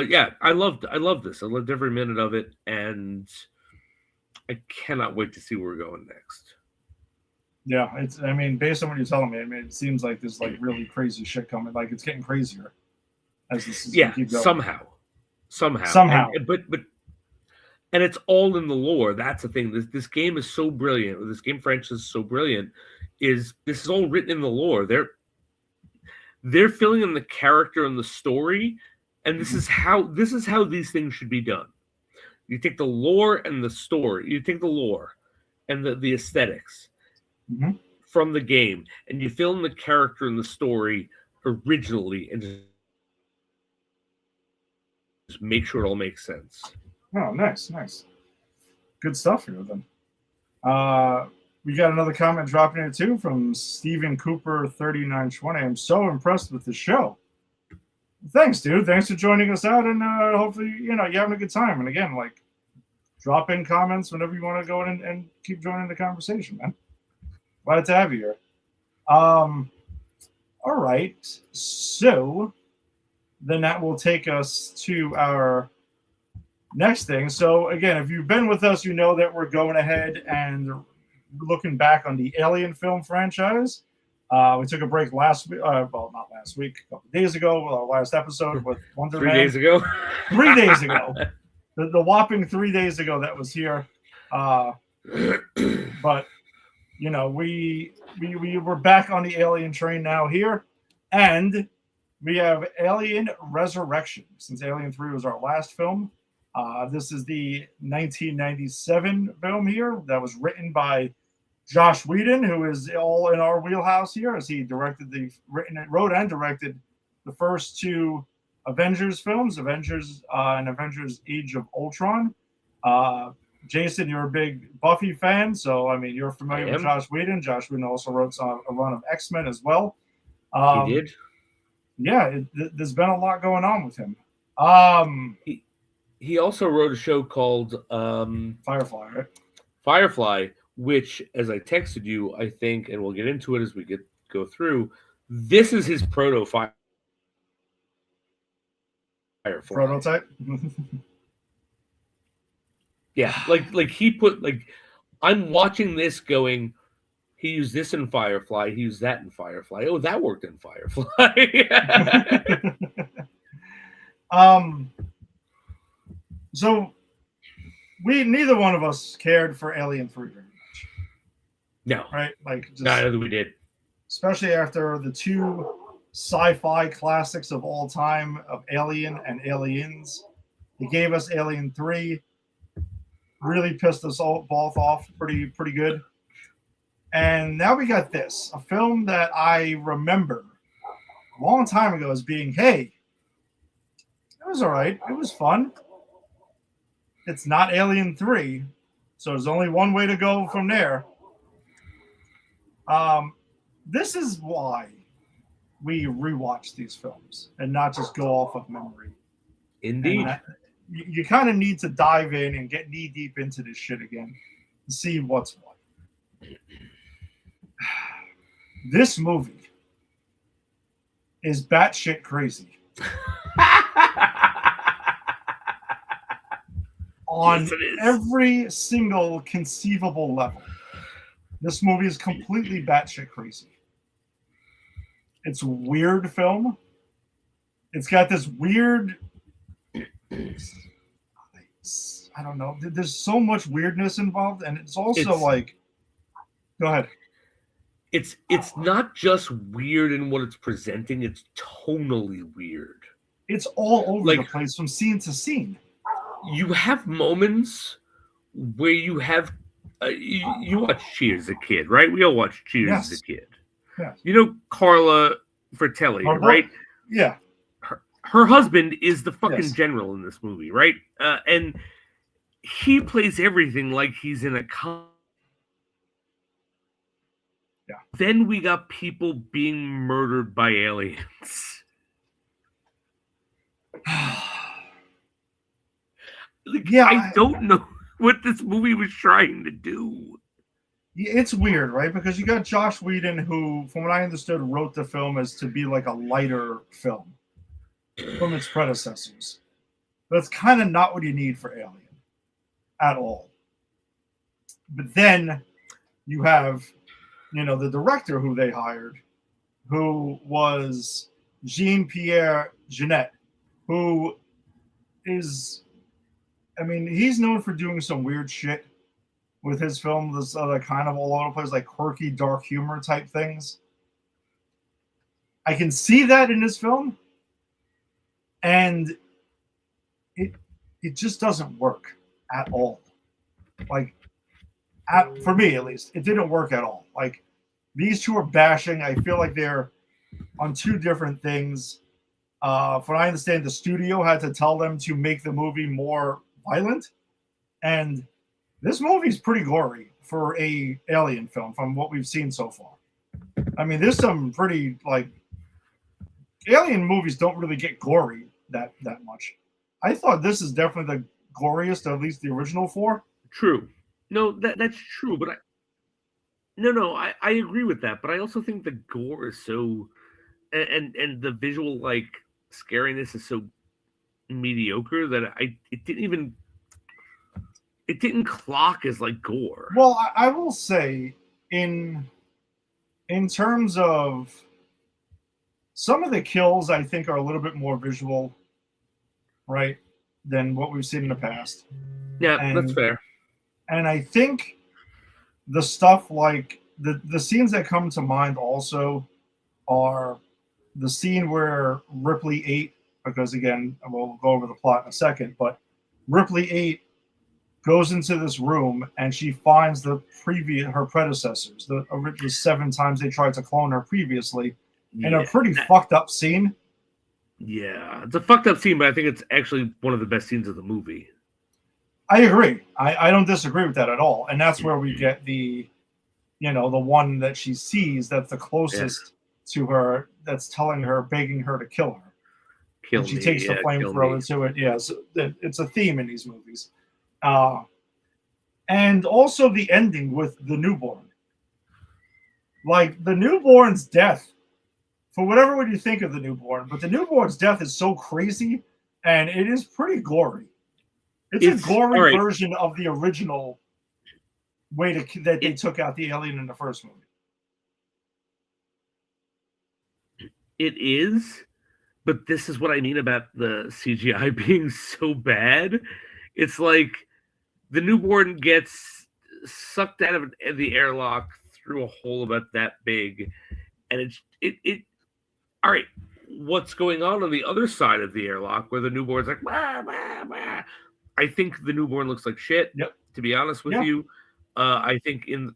Speaker 1: Yeah, I loved this. I loved every minute of it, and I cannot wait to see where we're going next.
Speaker 3: Yeah, I mean, based on what you're telling me, I mean, it seems like there's like really crazy shit coming. Like it's getting crazier as this is keep going.
Speaker 1: Somehow. And it's all in the lore. That's the thing. This game is so brilliant. This game franchise is so brilliant. This is all written in the lore. They're filling in the character and the story, and this is how these things should be done. You take the lore and the story. You take the lore, and the aesthetics
Speaker 3: Mhm.
Speaker 1: from the game, and you film the character and the story originally, and just make sure it all makes sense.
Speaker 3: Oh, nice. Good stuff here then. We got another comment dropping here too from Stephen Cooper 3920. I'm so impressed with the show. Thanks, dude. Thanks for joining us out, and hopefully, you're having a good time. And again, like, drop in comments whenever you want to go in and keep joining the conversation, man. Glad to have you here. All right. So then that will take us to our next thing. So again, if you've been with us, you know that we're going ahead and looking back on the Alien film franchise. We took a break last week. Well, not last week, a couple of days ago. Our last episode with Wonder
Speaker 1: 3
Speaker 3: Man.
Speaker 1: days ago.
Speaker 3: 3 days ago. The whopping 3 days ago that was here. But we were back on the Alien train now here, and we have Alien Resurrection. Since Alien 3 was our last film, this is the 1997 film here that was written by Joss Whedon, who is all in our wheelhouse here, as he wrote and directed the first two Avengers films, Avengers and Avengers Age of Ultron. Jason, you're a big Buffy fan, so I mean you're familiar with Joss Whedon. Joss Whedon also wrote a run of X-Men as well.
Speaker 1: He did.
Speaker 3: Yeah, there's been a lot going on with him.
Speaker 1: He also wrote a show called
Speaker 3: Firefly, right?
Speaker 1: Firefly, which, as I texted you, I think, and we'll get into it as we go through, this is his Firefly.
Speaker 3: Prototype?
Speaker 1: Yeah, like he put, like, I'm watching this going, he used this in Firefly, he used that in Firefly. Oh, that worked in Firefly.
Speaker 3: So neither one of us cared for Alien 3 very much.
Speaker 1: No.
Speaker 3: Right? Like,
Speaker 1: neither we did.
Speaker 3: Especially after the two sci-fi classics of all time of Alien and Aliens. He gave us Alien 3. Really pissed us all both off pretty good. And now we got this, a film that I remember a long time ago as being, hey, it was all right. It was fun. It's not Alien 3, so there's only one way to go from there. This is why we rewatch these films and not just go off of memory.
Speaker 1: Indeed.
Speaker 3: You kind of need to dive in and get knee deep into this shit again to see what's what. This movie is batshit crazy. On every single conceivable level. This movie is completely batshit crazy. It's a weird film. It's got this weird, I don't know. There's so much weirdness involved, and it's also like, go ahead.
Speaker 1: It's not just weird in what it's presenting. It's tonally weird.
Speaker 3: It's all over the place from scene to scene.
Speaker 1: You have moments where you have you watch Cheers as a kid, right? We all watched Cheers as a kid.
Speaker 3: Yes.
Speaker 1: You know Carla Fratelli, right?
Speaker 3: Yeah.
Speaker 1: Her husband is the fucking general in this movie, right? And he plays everything like he's in a
Speaker 3: Yeah.
Speaker 1: Then we got people being murdered by aliens. I don't know what this movie was trying to do.
Speaker 3: It's weird, right? Because you got Joss Whedon, who, from what I understood, wrote the film as to be like a lighter film from its predecessors. That's kind of not what you need for Alien at all. But then you have, the director who they hired, who was Jean-Pierre Jeunet, who is, he's known for doing some weird shit with his film, this other kind of all over the place, like quirky, dark humor type things. I can see that in his film, and it just doesn't work at all. Like, for me at least, it didn't work at all. Like, these two are bashing. I feel like they're on two different things. From what I understand, the studio had to tell them to make the movie more violent, and this movie's pretty gory for a Alien film from what we've seen so far. I mean, there's some pretty, like, Alien movies don't really get gory that much. I thought this is definitely the goriest, at least the original four.
Speaker 1: True. No, that's true, but I agree with that, but I also think the gore is so, and the visual, like, scariness is so mediocre that it didn't clock as, like, gore.
Speaker 3: Well, I will say, in terms of some of the kills, I think are a little bit more visual, right, than what we've seen in the past.
Speaker 1: Yeah, that's fair.
Speaker 3: And I think the stuff like the scenes that come to mind also are the scene where Ripley 8, because again, we'll go over the plot in a second, but Ripley 8 goes into this room and she finds her predecessors, the 7 times they tried to clone her previously, in a pretty fucked up scene.
Speaker 1: Yeah, it's a fucked up scene, but I think it's actually one of the best scenes of the movie.
Speaker 3: I agree. I don't disagree with that at all. And that's where we get the one that she sees that's the closest to her, that's telling her, begging her to kill her. And she takes the flamethrower to it. Yeah, so it's a theme in these movies. And also the ending with the newborn. Like, the newborn's death, for whatever way you think of the newborn, but the newborn's death is so crazy, and it is pretty gory. It's a gory version of the original way that they took out the alien in the first movie.
Speaker 1: It is, but this is what I mean about the CGI being so bad. It's like the newborn gets sucked out of the airlock through a hole about that big, and it. All right, what's going on the other side of the airlock where the newborn's like, wah, wah, wah. I think the newborn looks like shit.
Speaker 3: Yep.
Speaker 1: To be honest with you, I think in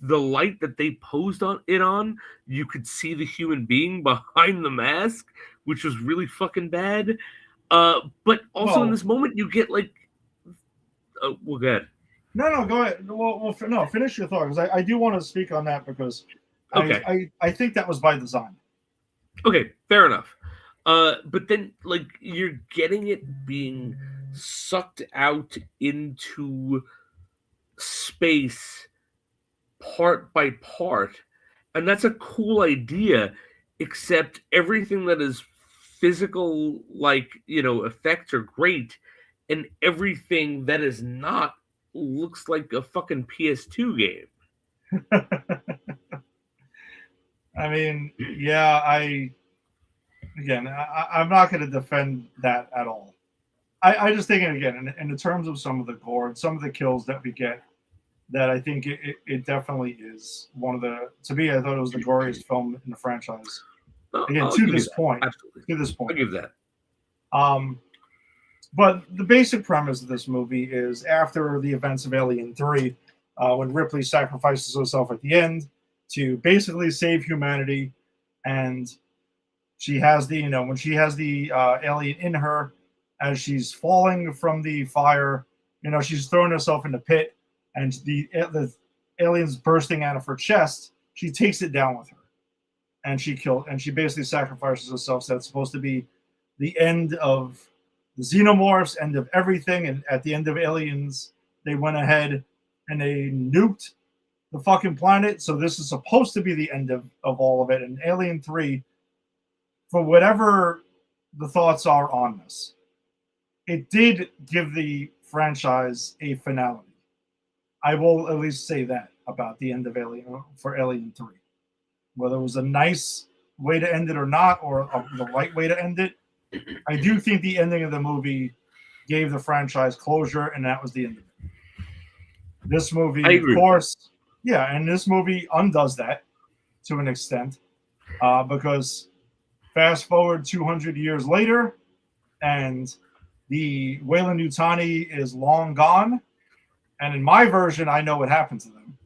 Speaker 1: the light that they posed on, you could see the human being behind the mask, which was really fucking bad. But also in this moment, you get like, well, go ahead.
Speaker 3: No, go ahead. Well, finish your thought, because I do want to speak on that, because I think that was by design.
Speaker 1: Okay, fair enough. But then, like, you're getting it being sucked out into space part by part, and that's a cool idea, except everything that is physical, like, effects are great, and everything that is not looks like a fucking PS2 game.
Speaker 3: I mean, yeah, I'm not going to defend that at all. I just think, again, in the terms of some of the gore, some of the kills that we get, that I think it definitely is one of the, to me, I thought it was the goriest film in the franchise. Again, to this point.
Speaker 1: Absolutely.
Speaker 3: To this point.
Speaker 1: I'll give that.
Speaker 3: But the basic premise of this movie is, after the events of Alien 3, when Ripley sacrifices herself at the end to basically save humanity, and she has when she has the alien in her, as she's falling from the fire, she's throwing herself in the pit, and the alien's bursting out of her chest. She takes it down with her, and she basically sacrifices herself. So it's supposed to be the end of the xenomorphs, end of everything. And at the end of Aliens, they went ahead and they nuked the fucking planet. So this is supposed to be the end of all of it. And Alien 3, for whatever the thoughts are on this, it did give the franchise a finality. I will at least say that about the end of Alien 3. Whether it was a nice way to end it or not, or the right way to end it, I do think the ending of the movie gave the franchise closure, and that was the end of it. This movie, of course, and this movie undoes that to an extent, because fast forward 200 years later, and the Weyland-Yutani is long gone, And in my version, I know what happened to them.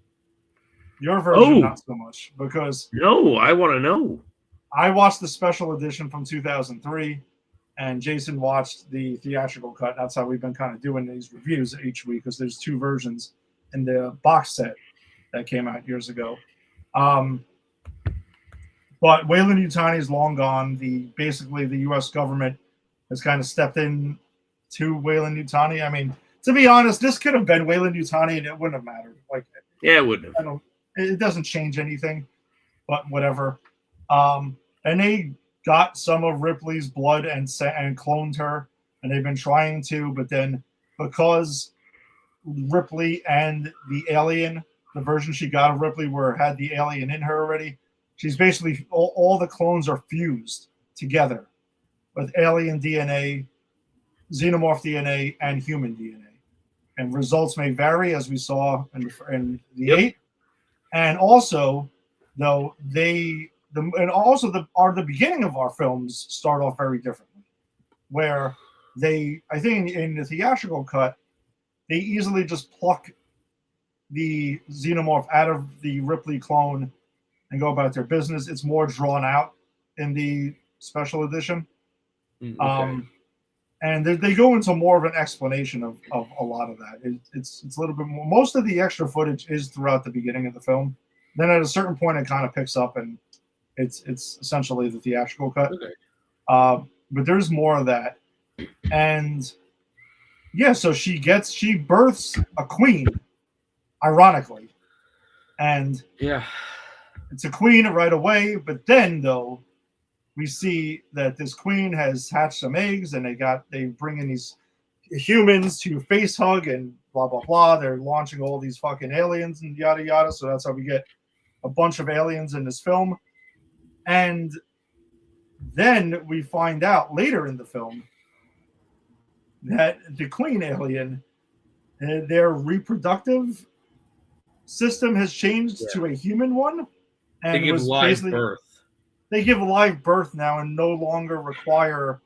Speaker 3: Your version,
Speaker 1: Oh.
Speaker 3: not so much, because
Speaker 1: No, I want to know.
Speaker 3: I watched the special edition from 2003, and Jason watched the theatrical cut. That's how we've been kind of doing these reviews each week, because there's two versions in the box set that came out years ago. But Weyland-Yutani is long gone. Basically, the U.S. government has kind of stepped in to Weyland-Yutani. I mean, to be honest, this could have been Weyland-Yutani, and it wouldn't have mattered. Like,
Speaker 1: Yeah, it wouldn't have.
Speaker 3: it doesn't change anything, but whatever. And they got some of Ripley's blood and cloned her, and they've been trying to, but then because Ripley and the alien, the version she got of Ripley had the alien in her already, she's basically all the clones are fused together with alien DNA, xenomorph DNA, and human DNA. And results may vary, as we saw in the
Speaker 1: Yep.
Speaker 3: 8. And also, though, the beginning of our films start off very differently, where I think in the theatrical cut, they easily just pluck the xenomorph out of the Ripley clone and go about their business. It's more drawn out in the special edition.
Speaker 1: Okay.
Speaker 3: And they go into more of an explanation of a lot of that. It's a little bit more. Most of the extra footage is throughout the beginning of the film. Then at a certain point, it kind of picks up, and it's essentially the theatrical cut.
Speaker 1: Okay.
Speaker 3: But there's more of that, and yeah. So she births a queen, ironically, and
Speaker 1: Yeah.
Speaker 3: it's a queen right away. But then though, we see that this queen has hatched some eggs, and they bring in these humans to face hug and blah blah blah. They're launching all these fucking aliens and yada yada. So that's how we get a bunch of aliens in this film. And then we find out later in the film that the queen alien, their reproductive system has changed to a human one, and
Speaker 1: They give live birth.
Speaker 3: They give live birth now and no longer require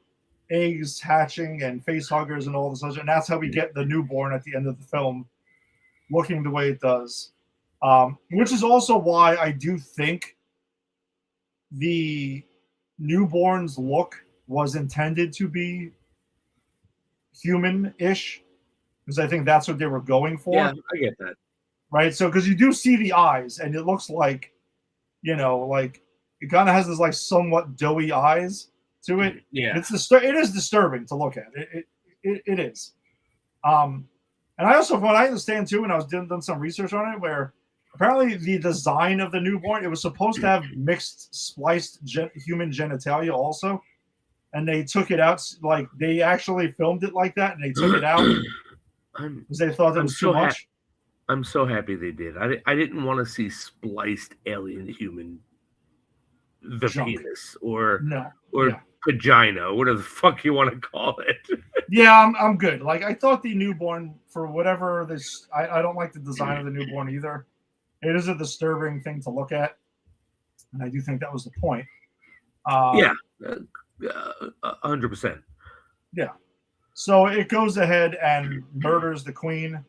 Speaker 3: eggs hatching and face huggers and all this other. And that's how we get the newborn at the end of the film looking the way it does. Which is also why I do think the newborn's look was intended to be human-ish, because I think that's what they were going for.
Speaker 1: Yeah, I get that.
Speaker 3: Right? So, because you do see the eyes, and it looks like, like it kind of has this like somewhat doughy eyes to it.
Speaker 1: Yeah.
Speaker 3: It is disturbing to look at. It is. And I also, from what I understand too, and I was done some research on it, where apparently the design of the newborn, it was supposed to have mixed spliced human genitalia also, and they took it out. Like they actually filmed it like that, and they took it out because they thought it was too much.
Speaker 1: I'm so happy they did. I didn't want to see spliced alien human penis or vagina, whatever the fuck you want to call it.
Speaker 3: Yeah, I'm good. Like I thought the newborn, for whatever this, I don't like the design of the newborn either. It is a disturbing thing to look at, and I do think that was the point.
Speaker 1: 100%.
Speaker 3: Yeah. So it goes ahead and murders the queen,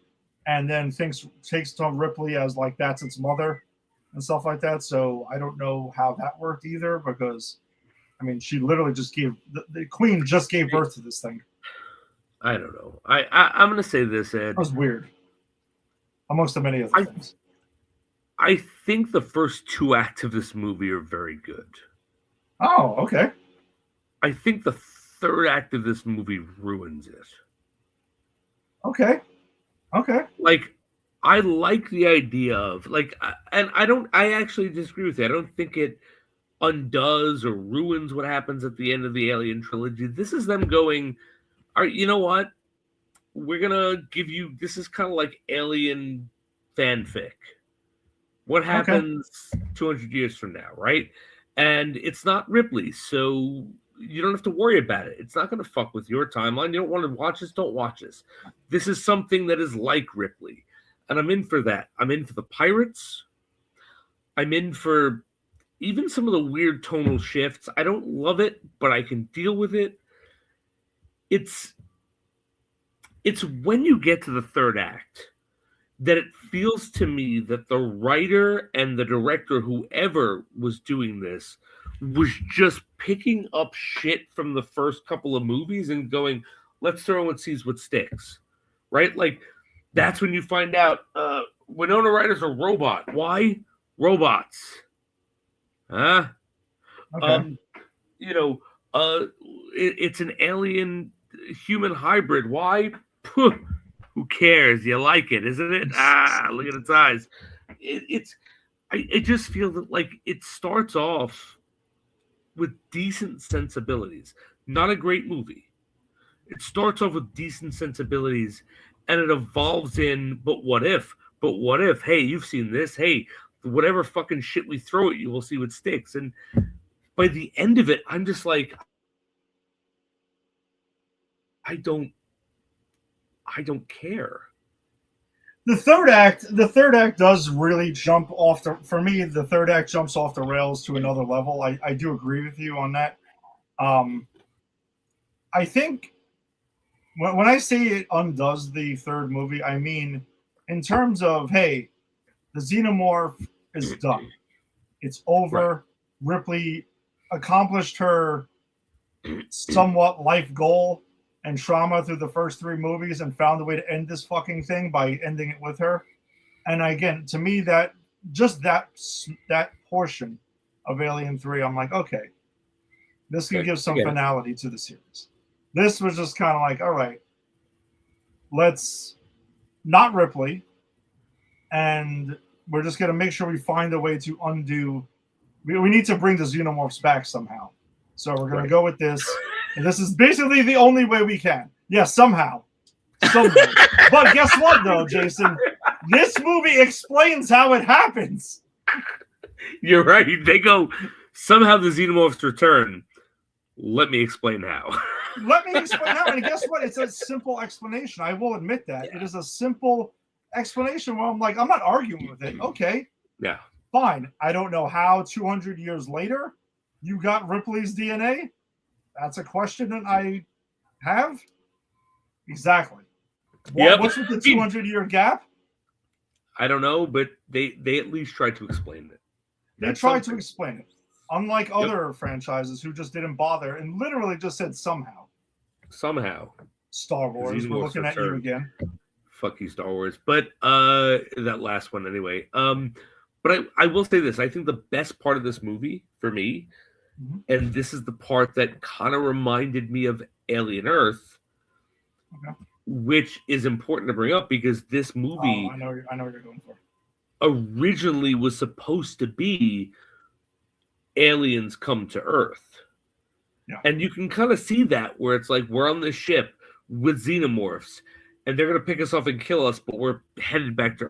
Speaker 3: and then takes Tom Ripley as like that's its mother and stuff like that. So I don't know how that worked either, because I mean she literally just gave the queen just gave birth to this thing.
Speaker 1: I don't know. I'm gonna say this, Ed.
Speaker 3: That was weird. Amongst the many other things.
Speaker 1: I think the first two acts of this movie are very good.
Speaker 3: Oh, okay.
Speaker 1: I think the third act of this movie ruins it.
Speaker 3: Okay.
Speaker 1: Like, I like the idea of and I actually disagree with you. I don't think it undoes or ruins what happens at the end of the Alien trilogy. This is them going, all right, you know what? We're gonna give you, this is kind of like Alien fanfic. What happens 200 years from now, right? And it's not Ripley, so you don't have to worry about it. It's not going to fuck with your timeline. You don't want to watch this, don't watch this. This is something that is like Ripley. And I'm in for that. I'm in for the pirates. I'm in for even some of the weird tonal shifts. I don't love it, but I can deal with it. It's when you get to the third act that it feels to me that the writer and the director, whoever was doing this, was just picking up shit from the first couple of movies and going, let's throw and see what sticks. Right? Like, that's when you find out Winona Ryder's a robot. Why? Robots. Huh?
Speaker 3: Okay.
Speaker 1: It's an alien human hybrid. Why? Puh, who cares? You like it, isn't it? Look at its eyes. I just feel that like it starts off with decent sensibilities. Not a great movie. It starts off with decent sensibilities and it evolves in, but what if? But what if? Hey, you've seen this. Hey, whatever fucking shit we throw at you, we'll see what sticks. And by the end of it, I'm just like, I don't care.
Speaker 3: The third act does really jump off for me, the third act jumps off the rails to another level. I do agree with you on that. I think when I say it undoes the third movie, I mean in terms of, hey, the xenomorph is done. It's over. Right. Ripley accomplished her somewhat life goal and trauma through the first three movies and found a way to end this fucking thing by ending it with her. And again, to me, that just that portion of Alien 3, I'm like, okay, this can give some finality to the series. This was just kind of like, all right, let's not Ripley, and we're just going to make sure we find a way to undo. We need to bring the xenomorphs back somehow. So we're going to go with this. And this is basically the only way we can. Yeah, somehow. But guess what, though, Jason? This movie explains how it happens.
Speaker 1: You're right. They go, somehow the xenomorphs return. Let me explain how.
Speaker 3: Let me explain how. And guess what? It's a simple explanation. I will admit that. Yeah. It is a simple explanation where I'm like, I'm not arguing with it. Okay.
Speaker 1: Yeah.
Speaker 3: Fine. I don't know how 200 years later you got Ripley's DNA. That's a question that I have. Exactly. What's with the 200-year gap?
Speaker 1: I don't know, but they at least tried to explain it.
Speaker 3: They tried to explain it. Unlike other franchises who just didn't bother and literally just said somehow.
Speaker 1: Somehow.
Speaker 3: Star Wars. We're looking at you again.
Speaker 1: Fuck you, Star Wars. But that last one anyway. But I will say this. I think the best part of this movie for me, and this is the part that kind of reminded me of Alien Earth, which is important to bring up because this movie
Speaker 3: I know what you're going for.
Speaker 1: Originally was supposed to be aliens come to Earth.
Speaker 3: Yeah.
Speaker 1: And you can kind of see that where it's like we're on this ship with xenomorphs and they're going to pick us up and kill us, but we're headed back to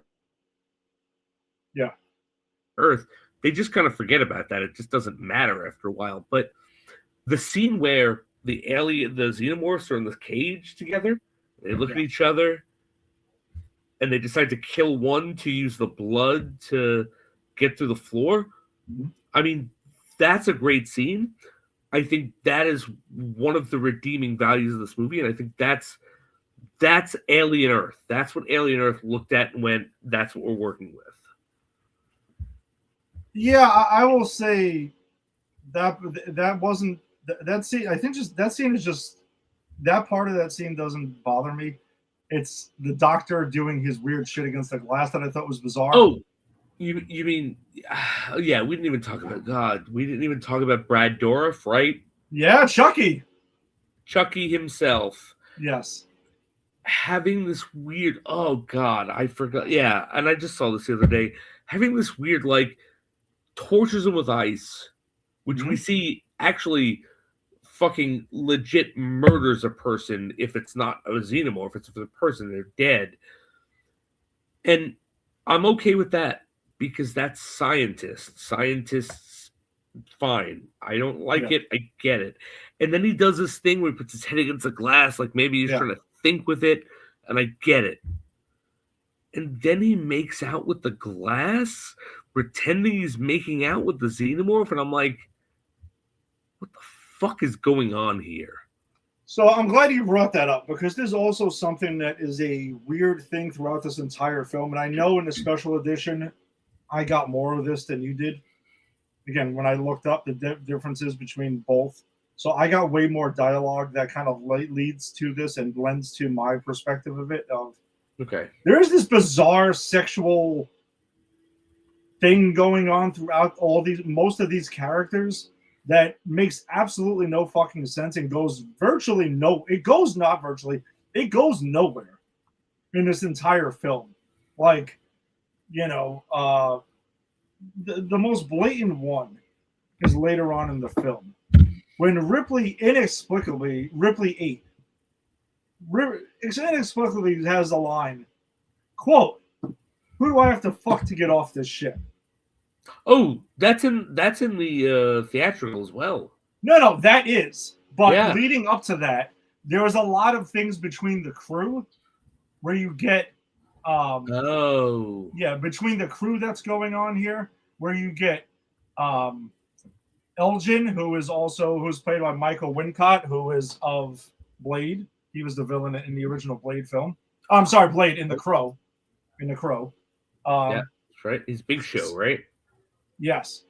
Speaker 1: Earth. They just kind of forget about that. It just doesn't matter after a while. But the scene where the xenomorphs are in this cage together, they look at each other, and they decide to kill one to use the blood to get through the floor. I mean, that's a great scene. I think that is one of the redeeming values of this movie, and I think that's Alien Earth. That's what Alien Earth looked at and went, that's what we're working with.
Speaker 3: Yeah, I will say that wasn't that scene. I think just that scene is just that part of that scene doesn't bother me. It's the doctor doing his weird shit against the glass that I thought was bizarre.
Speaker 1: Oh, you mean? Yeah, we didn't even talk about God. We didn't even talk about Brad Dourif, right?
Speaker 3: Yeah, Chucky
Speaker 1: himself.
Speaker 3: Yes.
Speaker 1: Having this weird. Oh God, I forgot. Yeah, and I just saw this the other day. Having this weird like. Tortures him with ice, which we see actually fucking legit murders a person if it's not a xenomorph, if it's a person, they're dead. And I'm okay with that because that's scientists. Scientists, fine. I don't like it. I get it. And then he does this thing where he puts his head against the glass, like maybe he's trying to think with it, and I get it. And then he makes out with the glass, pretending he's making out with the xenomorph, and I'm like, what the fuck is going on here?
Speaker 3: So I'm glad you brought that up because there's also something that is a weird thing throughout this entire film. And I know in the special edition, I got more of this than you did. Again, when I looked up the differences between both. So I got way more dialogue that kind of leads to this and blends to my perspective of it.
Speaker 1: Okay.
Speaker 3: There's this bizarre sexual thing going on throughout most of these characters that makes absolutely no fucking sense and goes it goes nowhere in this entire film. Like, the most blatant one is later on in the film when Ripley inexplicably has the line, quote, "Who do I have to fuck to get off this ship?"
Speaker 1: Oh, that's in the theatrical as well.
Speaker 3: No, that is. But
Speaker 1: Yeah.
Speaker 3: leading up to that, there was a lot of things between the crew where you get between the crew that's going on here, where you get Elgin, who's played by Michael Wincott, who is of Blade. He was the villain in the original Blade film. I'm sorry, Blade in The Crow. Yeah,
Speaker 1: that's right. His Big Show, right?
Speaker 3: Yes.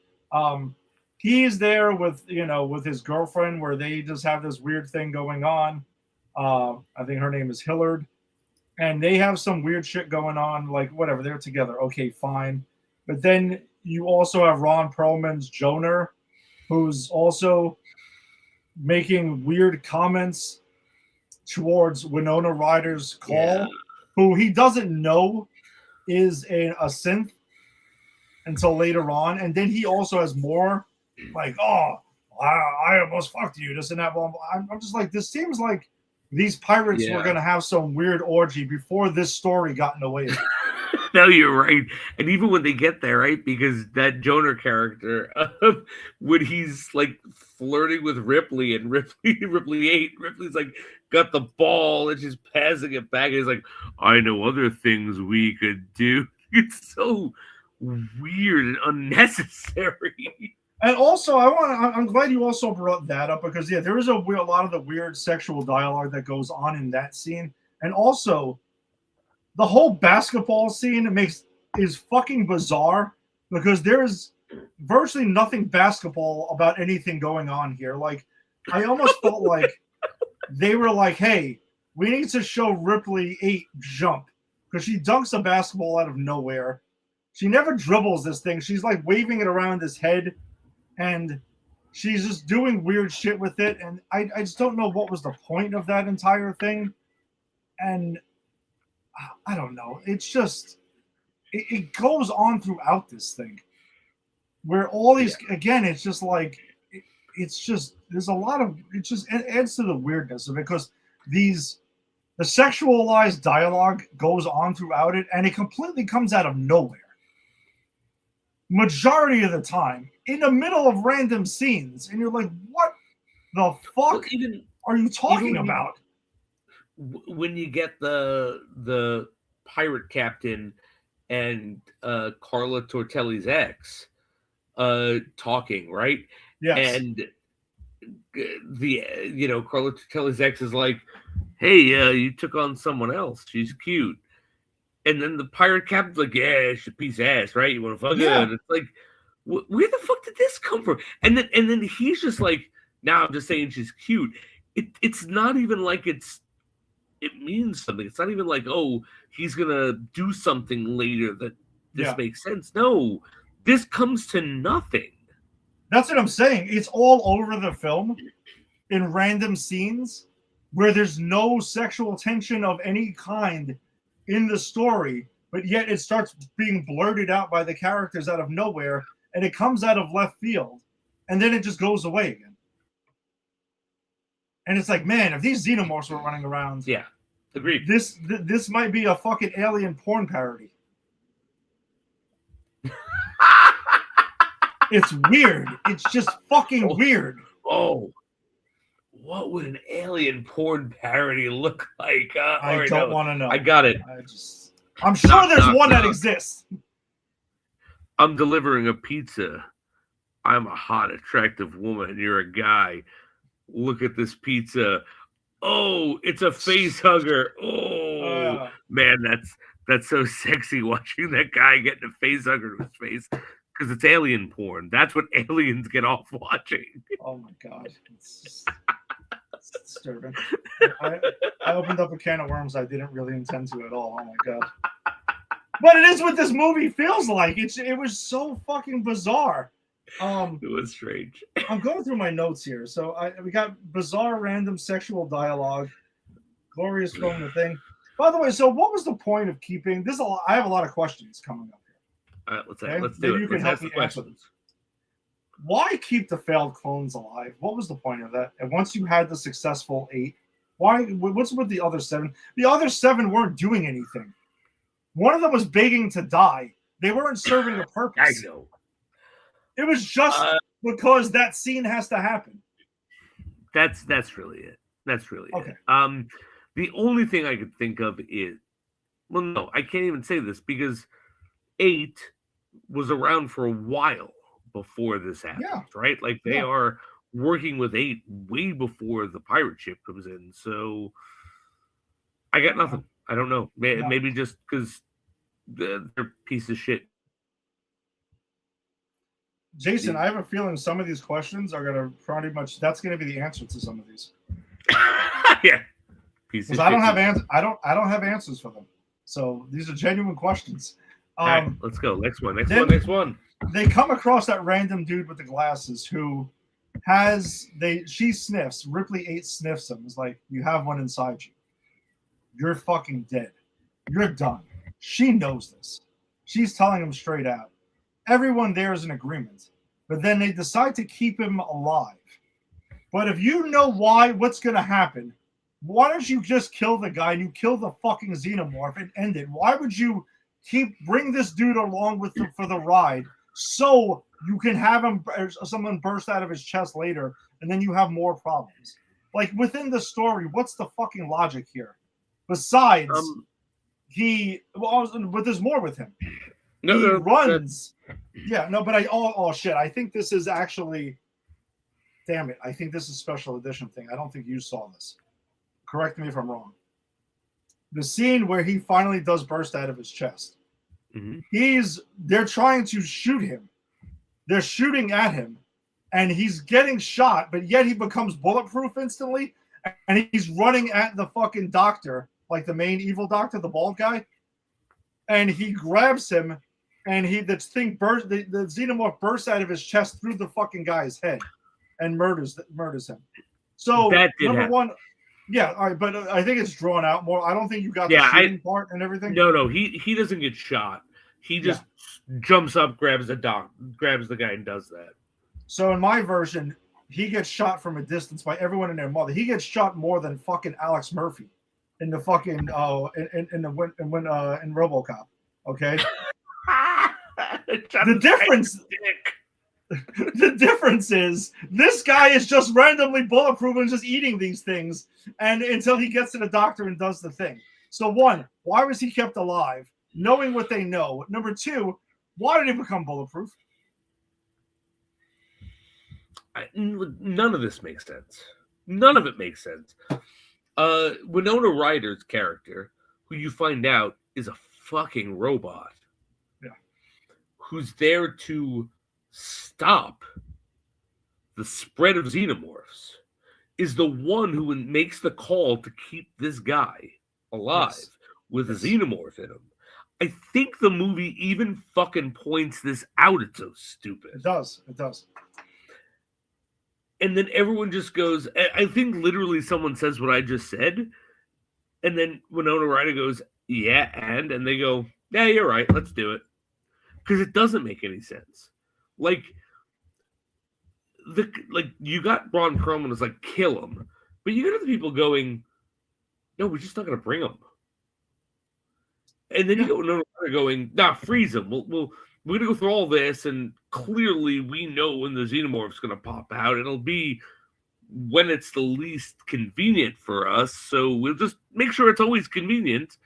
Speaker 3: He's there with his girlfriend where they just have this weird thing going on. I think her name is Hillard. And they have some weird shit going on, like whatever, they're together. Okay, fine. But then you also have Ron Perlman's Joner, who's also making weird comments towards Winona Ryder's call, who he doesn't know is a synth until later on. And then he also has more like, oh, I almost fucked you, this and that. Blah, blah. I'm just like, this seems like these pirates were going to have some weird orgy before this story got in the way of it.
Speaker 1: No, you're right. And even when they get there, right? Because that Joner character, when he's like flirting with Ripley and Ripley's like got the ball and she's passing it back. And he's like, I know other things we could do. It's so weird and unnecessary.
Speaker 3: And also, I'm glad you also brought that up because there is a lot of the weird sexual dialogue that goes on in that scene, and also the whole basketball scene is fucking bizarre because there is virtually nothing basketball about anything going on here. Like, I almost felt like they were like, "Hey, we need to show Ripley 8 jump because she dunks a basketball out of nowhere. She never dribbles this thing. She's like waving it around his head." And she's just doing weird shit with it. And I just don't know what was the point of that entire thing. And I don't know. It's just, it goes on throughout this thing. Where all these, again, it's just like, it's just, there's a lot of, it just adds to the weirdness of it because the sexualized dialogue goes on throughout it and it completely comes out of nowhere. Majority of the time in the middle of random scenes and you're like, what the fuck are you talking about?
Speaker 1: When you get the pirate captain and Carla Tortelli's ex talking, right?
Speaker 3: Yes.
Speaker 1: And Carla Tortelli's ex is like, hey, you took on someone else, she's cute. And then the pirate captain's like, yeah, she's a piece of ass, right? You want to fuck her? And it's like, where the fuck did this come from? And then he's just like, nah, I'm just saying she's cute. It's not even like it means something. It's not even like, oh, he's gonna do something later that this makes sense. No, this comes to nothing.
Speaker 3: That's what I'm saying. It's all over the film in random scenes where there's no sexual tension of any kind in the story, but yet it starts being blurted out by the characters out of nowhere, and it comes out of left field, and then it just goes away again. And it's like, man, if these xenomorphs were running around,
Speaker 1: agreed.
Speaker 3: This might be a fucking alien porn parody. It's weird. It's just fucking weird.
Speaker 1: Oh. What would an alien porn parody look like?
Speaker 3: I don't want to know.
Speaker 1: I got it.
Speaker 3: I'm sure there's one that exists.
Speaker 1: I'm delivering a pizza. I'm a hot, attractive woman. You're a guy. Look at this pizza. Oh, it's a face hugger. Oh man, that's so sexy watching that guy getting a face hugger to his face because it's alien porn. That's what aliens get off watching.
Speaker 3: Oh my god, it's disturbing. I opened up a can of worms I didn't really intend to at all. Oh my god. But it is what this movie feels like. It was so fucking bizarre.
Speaker 1: It was strange.
Speaker 3: I'm going through my notes here. So we got bizarre, random sexual dialogue. Glorious film, the thing. By the way, so what was the point of keeping this? I have a lot of questions coming up here.
Speaker 1: All right, let's do it.
Speaker 3: You can help me answer them. Why keep the failed clones alive? What was the point of that? And once you had the successful 8, why? What's with the other 7? The other 7 weren't doing anything. One of them was begging to die. They weren't serving a purpose.
Speaker 1: I know.
Speaker 3: It was just because that scene has to happen.
Speaker 1: That's really it. That's really
Speaker 3: okay.
Speaker 1: It. The only thing I could think of is, well, no, I can't even say this because 8 was around for a while before this happens, right? Like they are working with 8 way before the pirate ship comes in. So I got nothing. I don't know. Maybe just because they're piece of shit.
Speaker 3: Jason, I have a feeling some of these questions are going to pretty much, that's going to be the answer to some of these.
Speaker 1: Yeah.
Speaker 3: Because I don't have answers for them. So these are genuine questions.
Speaker 1: All right, let's go. Next one.
Speaker 3: They come across that random dude with the glasses who she sniffs. Ripley 8 sniffs him. It's like, you have one inside you. You're fucking dead. You're done. She knows this. She's telling him straight out. Everyone there is in agreement. But then they decide to keep him alive. But if you know what's going to happen, why don't you just kill the guy and you kill the fucking xenomorph and end it? Why would you bring this dude along for the ride so you can have someone burst out of his chest later and then you have more problems? Like within the story, what's the fucking logic here? Besides, but there's more with him. He runs. Yeah, no, but I think this is actually, damn it. I think this is a special edition thing. I don't think you saw this. Correct me if I'm wrong. The scene where he finally does burst out of his chest. Mm-hmm. They're trying to shoot him. They're shooting at him and he's getting shot, but yet he becomes bulletproof instantly. And he's running at the fucking doctor, like the main evil doctor, the bald guy. And he grabs him and the xenomorph bursts out of his chest through the fucking guy's head and murders him. So number one, yeah, all right, but I think it's drawn out more. I don't think you got the shooting part and everything.
Speaker 1: No, he doesn't get shot. He just jumps up, grabs the guy, and does that.
Speaker 3: So in my version, he gets shot from a distance by everyone and their mother. He gets shot more than fucking Alex Murphy in the fucking in RoboCop. Okay. The difference is this guy is just randomly bulletproof and just eating these things and until he gets to the doctor and does the thing. So one, why was he kept alive? Knowing what they know. Number two, why did he become bulletproof?
Speaker 1: None of this makes sense. None of it makes sense. Winona Ryder's character, who you find out is a fucking robot.
Speaker 3: Yeah.
Speaker 1: Who's there to stop the spread of xenomorphs, is the one who makes the call to keep this guy alive with a xenomorph in him. I think the movie even fucking points this out. It's so stupid.
Speaker 3: It does.
Speaker 1: And then everyone just goes, I think literally someone says what I just said. And then Winona Ryder goes, yeah, and they go, yeah, you're right. Let's do it. Because it doesn't make any sense. Like you got Ron Perlman as like, kill him. But you got other people going, no, we're just not going to bring him. And then you go going, nah, freeze him. We're going to go through all this, and clearly we know when the xenomorph's going to pop out. It'll be when it's the least convenient for us, so we'll just make sure it's always convenient,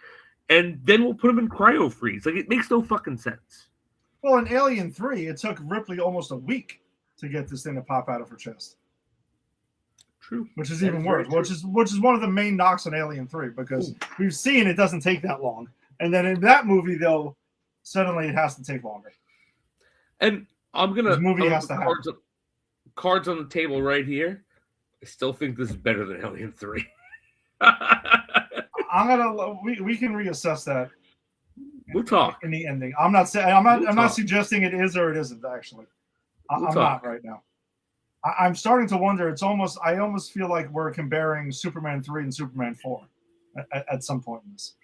Speaker 1: and then we'll put him in cryo freeze. Like, it makes no fucking sense.
Speaker 3: Well, in Alien 3, it took Ripley almost a week to get this thing to pop out of her chest.
Speaker 1: True.
Speaker 3: Which is
Speaker 1: That
Speaker 3: even
Speaker 1: is
Speaker 3: worse.
Speaker 1: very
Speaker 3: Which is one of the main knocks on Alien 3 because we've seen it doesn't take that long, and then in that movie though, suddenly it has to take longer.
Speaker 1: And I'm gonna
Speaker 3: This movie
Speaker 1: I'm
Speaker 3: has
Speaker 1: gonna
Speaker 3: to
Speaker 1: put
Speaker 3: happen.
Speaker 1: cards on the table right here. I still think this is better than Alien 3.
Speaker 3: We can reassess that.
Speaker 1: We'll talk.
Speaker 3: In the ending. I'm not suggesting it is or it isn't actually. I'm not right now. I'm starting to wonder. I almost feel like we're comparing Superman 3 and Superman 4 at some point in this.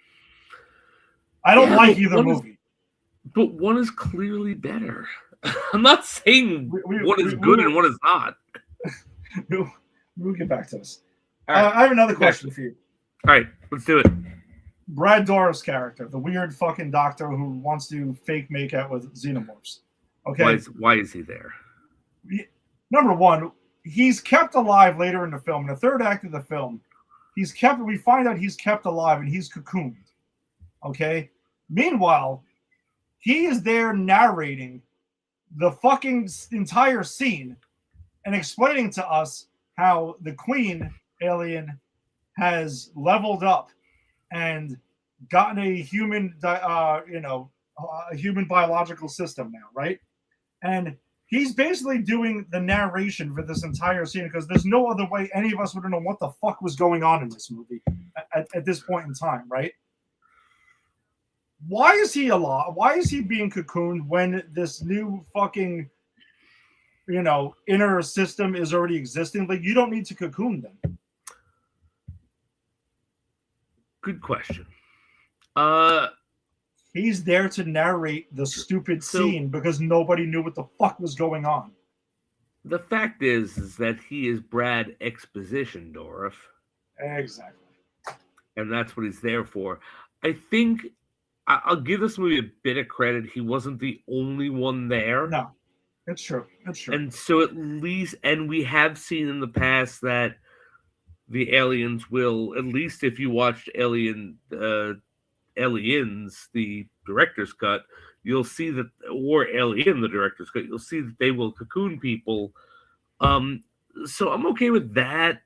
Speaker 3: I don't like either movie.
Speaker 1: But one is clearly better. I'm not saying what is good and what is not.
Speaker 3: We'll get back to this.
Speaker 1: Right.
Speaker 3: I have another question for you.
Speaker 1: All right, let's do it.
Speaker 3: Brad Dourif's character, the weird fucking doctor who wants to fake make out with xenomorphs. Okay.
Speaker 1: Why is he there?
Speaker 3: Number one, he's kept alive later in the film. In the third act of the film, we find out he's kept alive and he's cocooned. Okay. Meanwhile, he is there narrating the fucking entire scene and explaining to us how the Queen alien has leveled up and gotten a human, a human biological system now, right? And he's basically doing the narration for this entire scene because there's no other way any of us would know what the fuck was going on in this movie at this point in time, right? Why is he alive? Why is he being cocooned when this new fucking, inner system is already existing? Like, you don't need to cocoon them.
Speaker 1: Good question.
Speaker 3: He's there to narrate the stupid scene because nobody knew what the fuck was going on.
Speaker 1: The fact is that he is Brad Exposition, Dorif.
Speaker 3: Exactly.
Speaker 1: And that's what he's there for. I think I'll give this movie a bit of credit. He wasn't the only one there.
Speaker 3: No, it's true. It's true.
Speaker 1: And so at least, and we have seen in the past that the aliens will, at least if you watched Aliens, the director's cut, you'll see that, or Alien, the director's cut, you'll see that they will cocoon people. So I'm okay with that.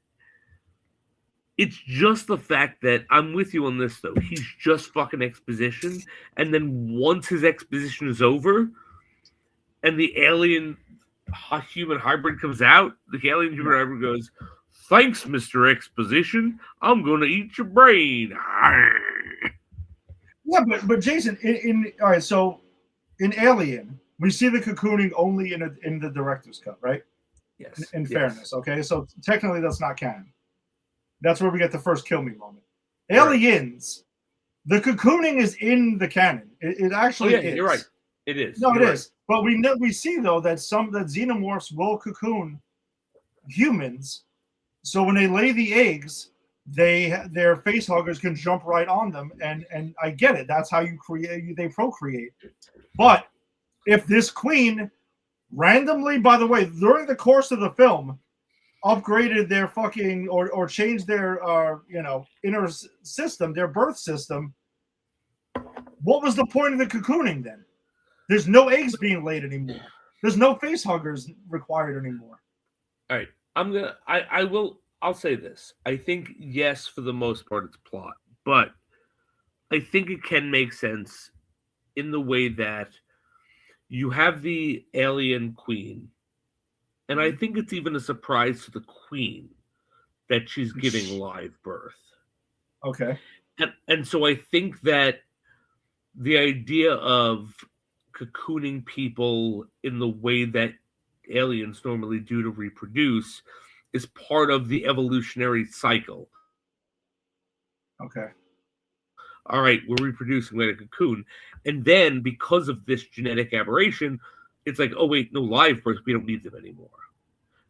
Speaker 1: It's just the fact that I'm with you on this, though. He's just fucking exposition. And then once his exposition is over and the alien human hybrid comes out, the alien human hybrid goes, "Thanks, Mr. Exposition. I'm going to eat your brain."
Speaker 3: Yeah, but Jason, all right, so in Alien, we see the cocooning only in the director's cut, right?
Speaker 1: Yes.
Speaker 3: In fairness, okay? So technically that's not canon. That's where we get the first kill me moment. Aliens, the cocooning is in the canon. It actually is.
Speaker 1: You're right. It is.
Speaker 3: No, it is. But we see though that that xenomorphs will cocoon humans. So when they lay the eggs, their face huggers can jump right on them, and I get it. That's how they procreate. But if this queen randomly, by the way, during the course of the film, upgraded their fucking or changed their inner system, their birth system, what was the point of the cocooning then? There's no eggs being laid anymore. There's no face huggers required anymore.
Speaker 1: All right. I'll say this. I think, yes, for the most part, it's plot. But I think it can make sense in the way that you have the alien queen. And I think it's even a surprise to the queen that she's giving live birth.
Speaker 3: Okay.
Speaker 1: And so I think that the idea of cocooning people in the way that aliens normally do to reproduce is part of the evolutionary cycle.
Speaker 3: Okay.
Speaker 1: All right, we're reproducing like a cocoon. And then because of this genetic aberration, it's like, oh, wait, no live birth. We don't need them anymore.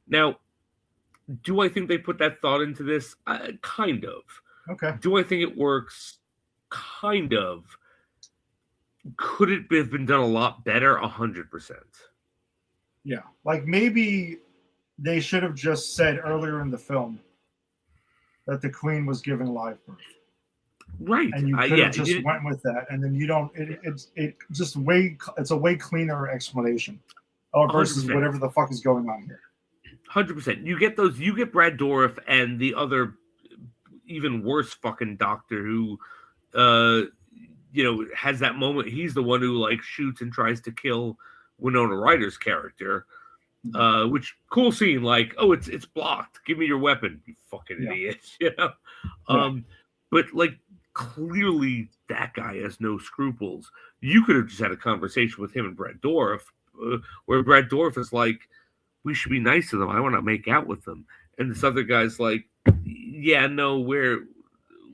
Speaker 1: Now, do I think they put that thought into this? Kind of.
Speaker 3: Okay.
Speaker 1: Do I think it works? Kind of. Could it have been done a lot better? 100%.
Speaker 3: Yeah. Like maybe they should have just said earlier in the film that the queen was given live birth.
Speaker 1: Right.
Speaker 3: And you could have just went with that. And then you don't, it's a way cleaner explanation versus 100%. Whatever the fuck is going on here.
Speaker 1: 100%. You get those. You get Brad Dourif and the other, even worse fucking doctor who, has that moment. He's the one who like shoots and tries to kill Winona Ryder's character. Which cool scene. Like, oh, it's blocked. Give me your weapon, you fucking idiot. But like clearly that guy has no scruples. You could have just had a conversation with him and Brad Dourif, where Brad Dourif is like, we should be nice to them. I want to make out with them. And this other guy's like, yeah, no, we're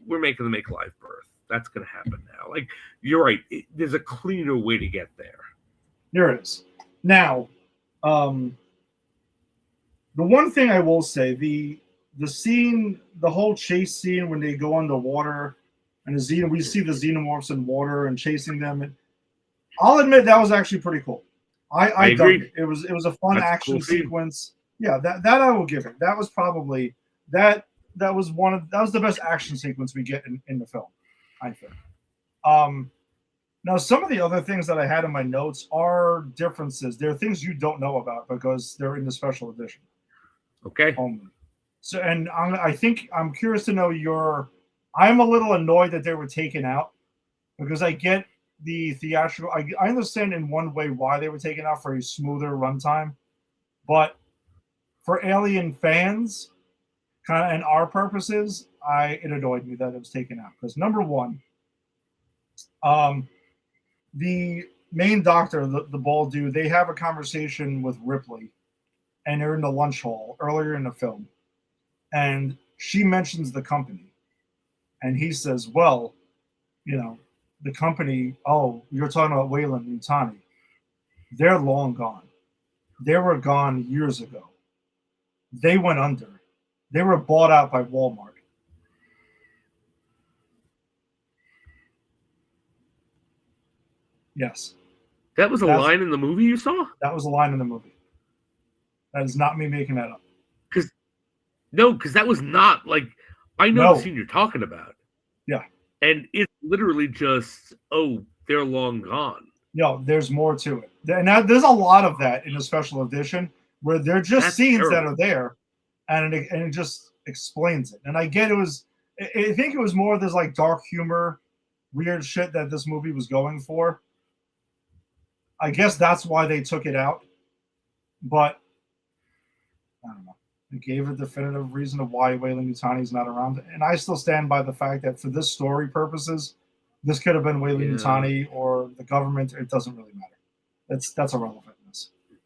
Speaker 1: making them make live birth. That's going to happen now. Like, you're right. There's a cleaner way to get there.
Speaker 3: There is. Now, the one thing I will say, the scene, the whole chase scene when they go underwater and we see the xenomorphs in water and chasing them. And I'll admit that was actually pretty cool. I agree. It was a fun action sequence. Yeah, that I will give it. That was probably that was the best action sequence we get in the film, I think. Now some of the other things that I had in my notes are differences. There are things you don't know about because they're in the special edition.
Speaker 1: Okay.
Speaker 3: So, and I think I'm curious to know I'm a little annoyed that they were taken out because I get the theatrical. I understand in one way why they were taken out for a smoother runtime, but for Alien fans, kind of and our purposes, it annoyed me that it was taken out because number one, the main doctor, the bald dude, they have a conversation with Ripley, and they're in the lunch hall earlier in the film, and she mentions the company, and he says, "Well, the company, oh, you're talking about Weyland-Yutani. They're long gone. They were gone years ago. They went under. They were bought out by Walmart." Yes.
Speaker 1: That was a line in the movie you saw?
Speaker 3: That was a line in the movie. That is not me making that up.
Speaker 1: Because that was not like, I know the scene you're talking about.
Speaker 3: Yeah.
Speaker 1: And it's literally just, oh, they're long gone.
Speaker 3: No, there's more to it. And there's a lot of that in the special edition where they're just scenes that are there and it just explains it. And I get I think it was more this like dark humor, weird shit that this movie was going for. I guess that's why they took it out. But I don't know. It gave a definitive reason of why Weyland-Yutani is not around. And I still stand by the fact that for this story purposes, this could have been Weyland-Yutani or the government. It doesn't really matter. That's irrelevant.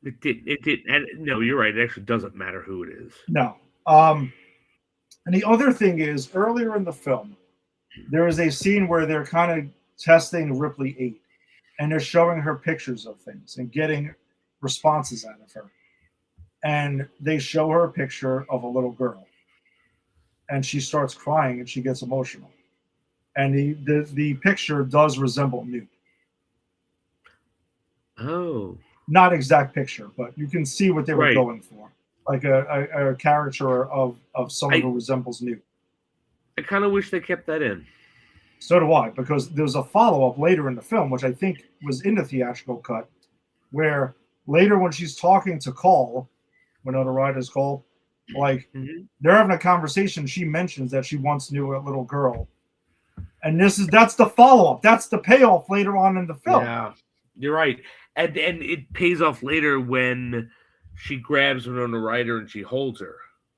Speaker 1: It did. And no, you're right. It actually doesn't matter who it is.
Speaker 3: No. And the other thing is, earlier in the film, there is a scene where they're kind of testing Ripley 8. And they're showing her pictures of things and getting responses out of her. And they show her a picture of a little girl. And she starts crying and she gets emotional. And the picture does resemble Newt.
Speaker 1: Oh.
Speaker 3: Not exact picture, but you can see what they were going for. Like a caricature of someone who resembles Newt.
Speaker 1: I kind of wish they kept that in.
Speaker 3: So do I, because there's a follow-up later in the film, which I think was in the theatrical cut, where later when she's talking to Call, Winona Ryder's Call, like they're having a conversation, she mentions that she once knew a little girl. And that's the follow-up. That's the payoff later on in the film.
Speaker 1: Yeah, you're right. And it pays off later when she grabs Winona Ryder and she holds her.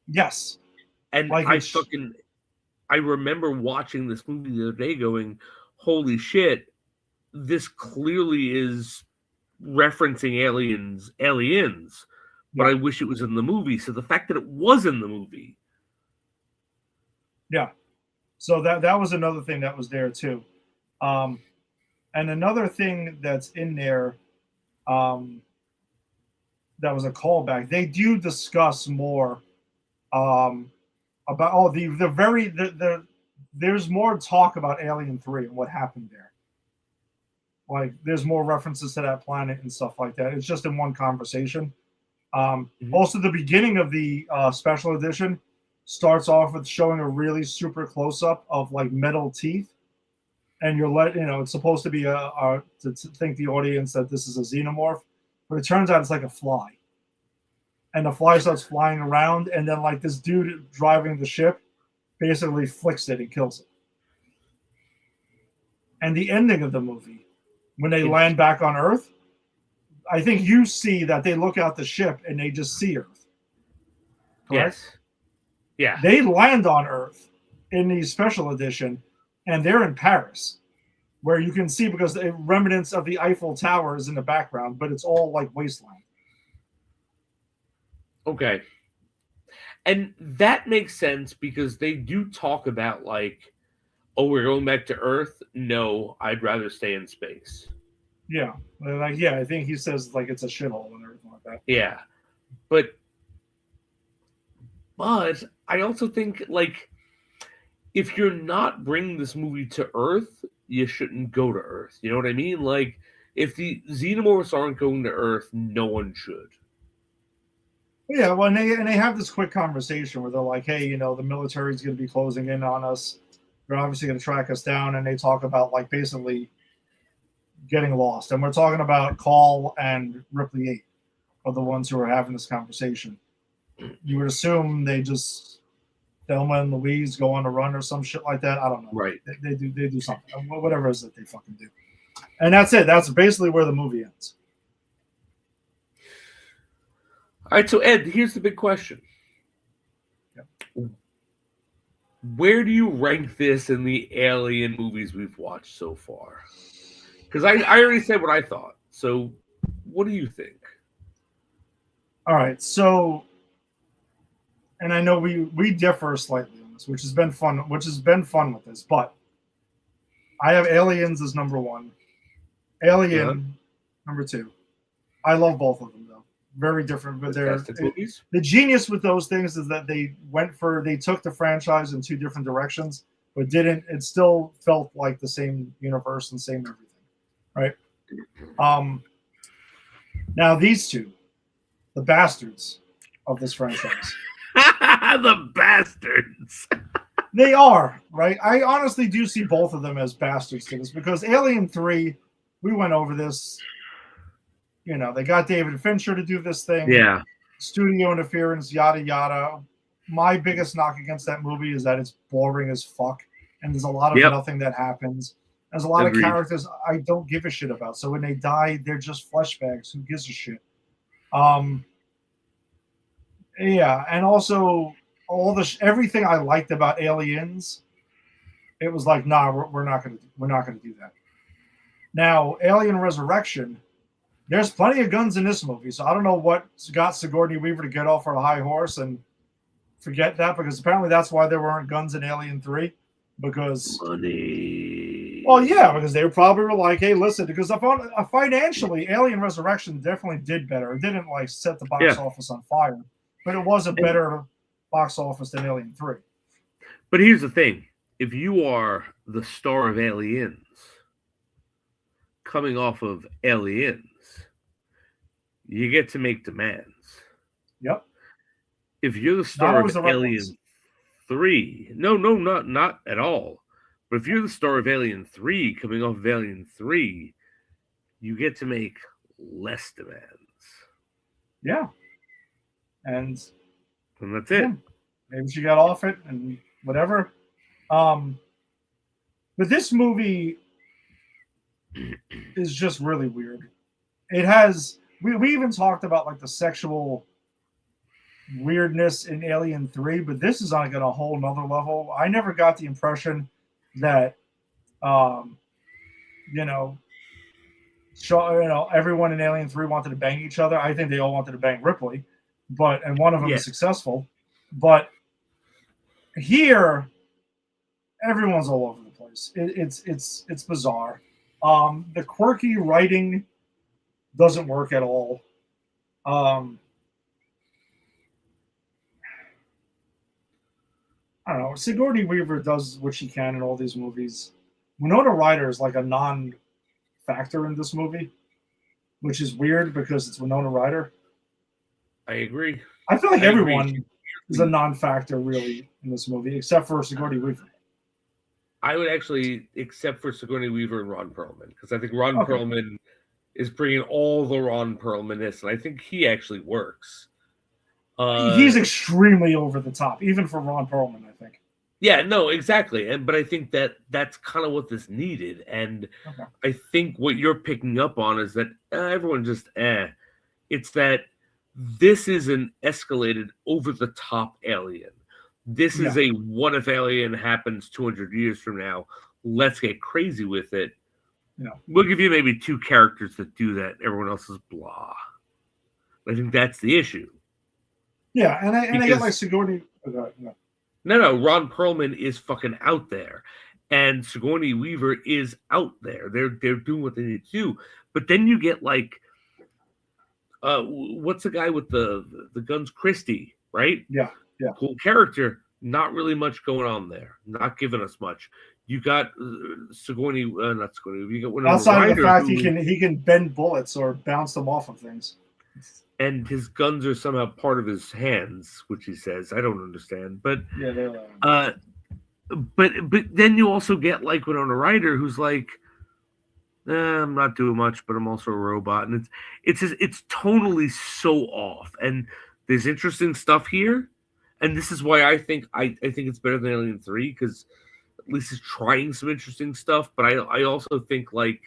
Speaker 3: Yes.
Speaker 1: And like I remember watching this movie the other day going, holy shit, this clearly is referencing aliens, but I wish it was in the movie. So the fact that it was in the movie.
Speaker 3: Yeah. So that was another thing that was there too. And another thing that's in there that was a callback. They do discuss more about there's more talk about Alien 3 and what happened there. Like there's more references to that planet and stuff like that. It's just in one conversation. Also, the beginning of the special edition starts off with showing a really super close up of like metal teeth, and it's supposed to be to think the audience that this is a xenomorph, but it turns out it's like a fly. and the fly starts flying around, and then like this dude driving the ship basically flicks it and kills it. And the ending of the movie, when they land back on Earth, I think you see that they look out the ship and they just see Earth. Correct?
Speaker 1: Yes. Yeah.
Speaker 3: They land on Earth in the special edition, and they're in Paris, where you can see because the remnants of the Eiffel Tower is in the background, but it's all like wasteland.
Speaker 1: Okay. And that makes sense because they do talk about like, oh, we're going back to Earth. No, I'd rather stay in space.
Speaker 3: Yeah. Like, yeah, I think he says like it's a shithole and everything like that.
Speaker 1: Yeah. But I also think like if you're not bringing this movie to Earth, you shouldn't go to Earth. You know what I mean? Like if the Xenomorphs aren't going to Earth, no one should.
Speaker 3: Yeah, well, and they have this quick conversation where they're like, "Hey, you know, the military's going to be closing in on us. They're obviously going to track us down," and they talk about like basically getting lost. And we're talking about Call and Ripley 8 are the ones who are having this conversation. You would assume they just Thelma and Louise go on a run or some shit like that. I don't know.
Speaker 1: Right.
Speaker 3: They do something, whatever it is that they fucking do. And that's it. That's basically where the movie ends.
Speaker 1: All right, so Ed, here's the big question.
Speaker 3: Yep.
Speaker 1: Where do you rank this in the Alien movies we've watched so far? Because I already said what I thought. So what do you think?
Speaker 3: All right, so, and I know we differ slightly on this, which has been fun with this, but I have Aliens as number one, Alien number two. I love both of them though. Very different, but the genius with those things is that they took the franchise in two different directions, but it still felt like the same universe and same everything, right? Now these two, the bastards of this franchise.
Speaker 1: The bastards.
Speaker 3: They are, right? I honestly do see both of them as bastards to this because Alien 3, we went over this. You know, they got David Fincher to do this thing.
Speaker 1: Yeah.
Speaker 3: Studio interference, yada, yada. My biggest knock against that movie is that it's boring as fuck. And there's a lot of nothing that happens. There's a lot of characters I don't give a shit about. So when they die, they're just flesh bags. Who gives a shit? Yeah. And also everything I liked about Aliens, it was like, nah, we're not going to do that. Now, Alien Resurrection, there's plenty of guns in this movie, so I don't know what got Sigourney Weaver to get off her high horse and forget that, because apparently that's why there weren't guns in Alien 3, because
Speaker 1: money.
Speaker 3: Well, yeah, because they probably were like, hey, listen, because financially, Alien Resurrection definitely did better. It didn't like set the box office on fire, but it was a better box office than Alien 3.
Speaker 1: But here's the thing: if you are the star of Aliens, coming off of Aliens, you get to make demands.
Speaker 3: Yep.
Speaker 1: If you're the star of Alien 3, no, not at all. But if you're the star of Alien 3, coming off of Alien 3, you get to make less demands.
Speaker 3: Yeah. And
Speaker 1: that's it. Yeah,
Speaker 3: maybe she got off it and whatever. But this movie is just really weird. It has we even talked about like the sexual weirdness in Alien 3, but this is on like a whole nother level. I never got the impression that everyone in Alien 3 wanted to bang each other. I think they all wanted to bang Ripley, and one of them is successful. But here, everyone's all over the place. It's bizarre. The quirky writing doesn't work at all. I don't know. Sigourney Weaver does what she can in all these movies. Winona Ryder is like a non-factor in this movie, which is weird because it's Winona Ryder.
Speaker 1: I agree.
Speaker 3: I feel like everyone is a non-factor really in this movie, except for Sigourney Weaver.
Speaker 1: I would actually, except for Sigourney Weaver and Ron Perlman, because I think Ron Perlman is bringing all the Ron Perlman-ness, and I think he actually works.
Speaker 3: He's extremely over the top, even for Ron Perlman, I think.
Speaker 1: Yeah, no, exactly. But I think that's kind of what this needed. And
Speaker 3: Okay.
Speaker 1: I think what you're picking up on is that everyone just It's that this is an escalated over the top Alien. This is a what if Alien happens 200 years from now? Let's get crazy with it.
Speaker 3: Yeah.
Speaker 1: We'll give you maybe 2 characters that do that. Everyone else is blah. I think that's the issue.
Speaker 3: Yeah, and I get like Sigourney.
Speaker 1: No, Ron Perlman is fucking out there, and Sigourney Weaver is out there. They're doing what they need to do. But then you get like, what's the guy with the guns? Christie, right?
Speaker 3: Yeah.
Speaker 1: Cool character. Not really much going on there. Not giving us much. You got Sigourney, not Sigourney. You got one
Speaker 3: outside of the fact he can bend bullets or bounce them off of things.
Speaker 1: And his guns are somehow part of his hands, which he says. I don't understand, but
Speaker 3: yeah, they're
Speaker 1: but then you also get like Winona Ryder, who's like, I'm not doing much, but I'm also a robot, and it's totally so off. And there's interesting stuff here, and this is why I think it's better than Alien 3 because at least it's trying some interesting stuff. But I also think like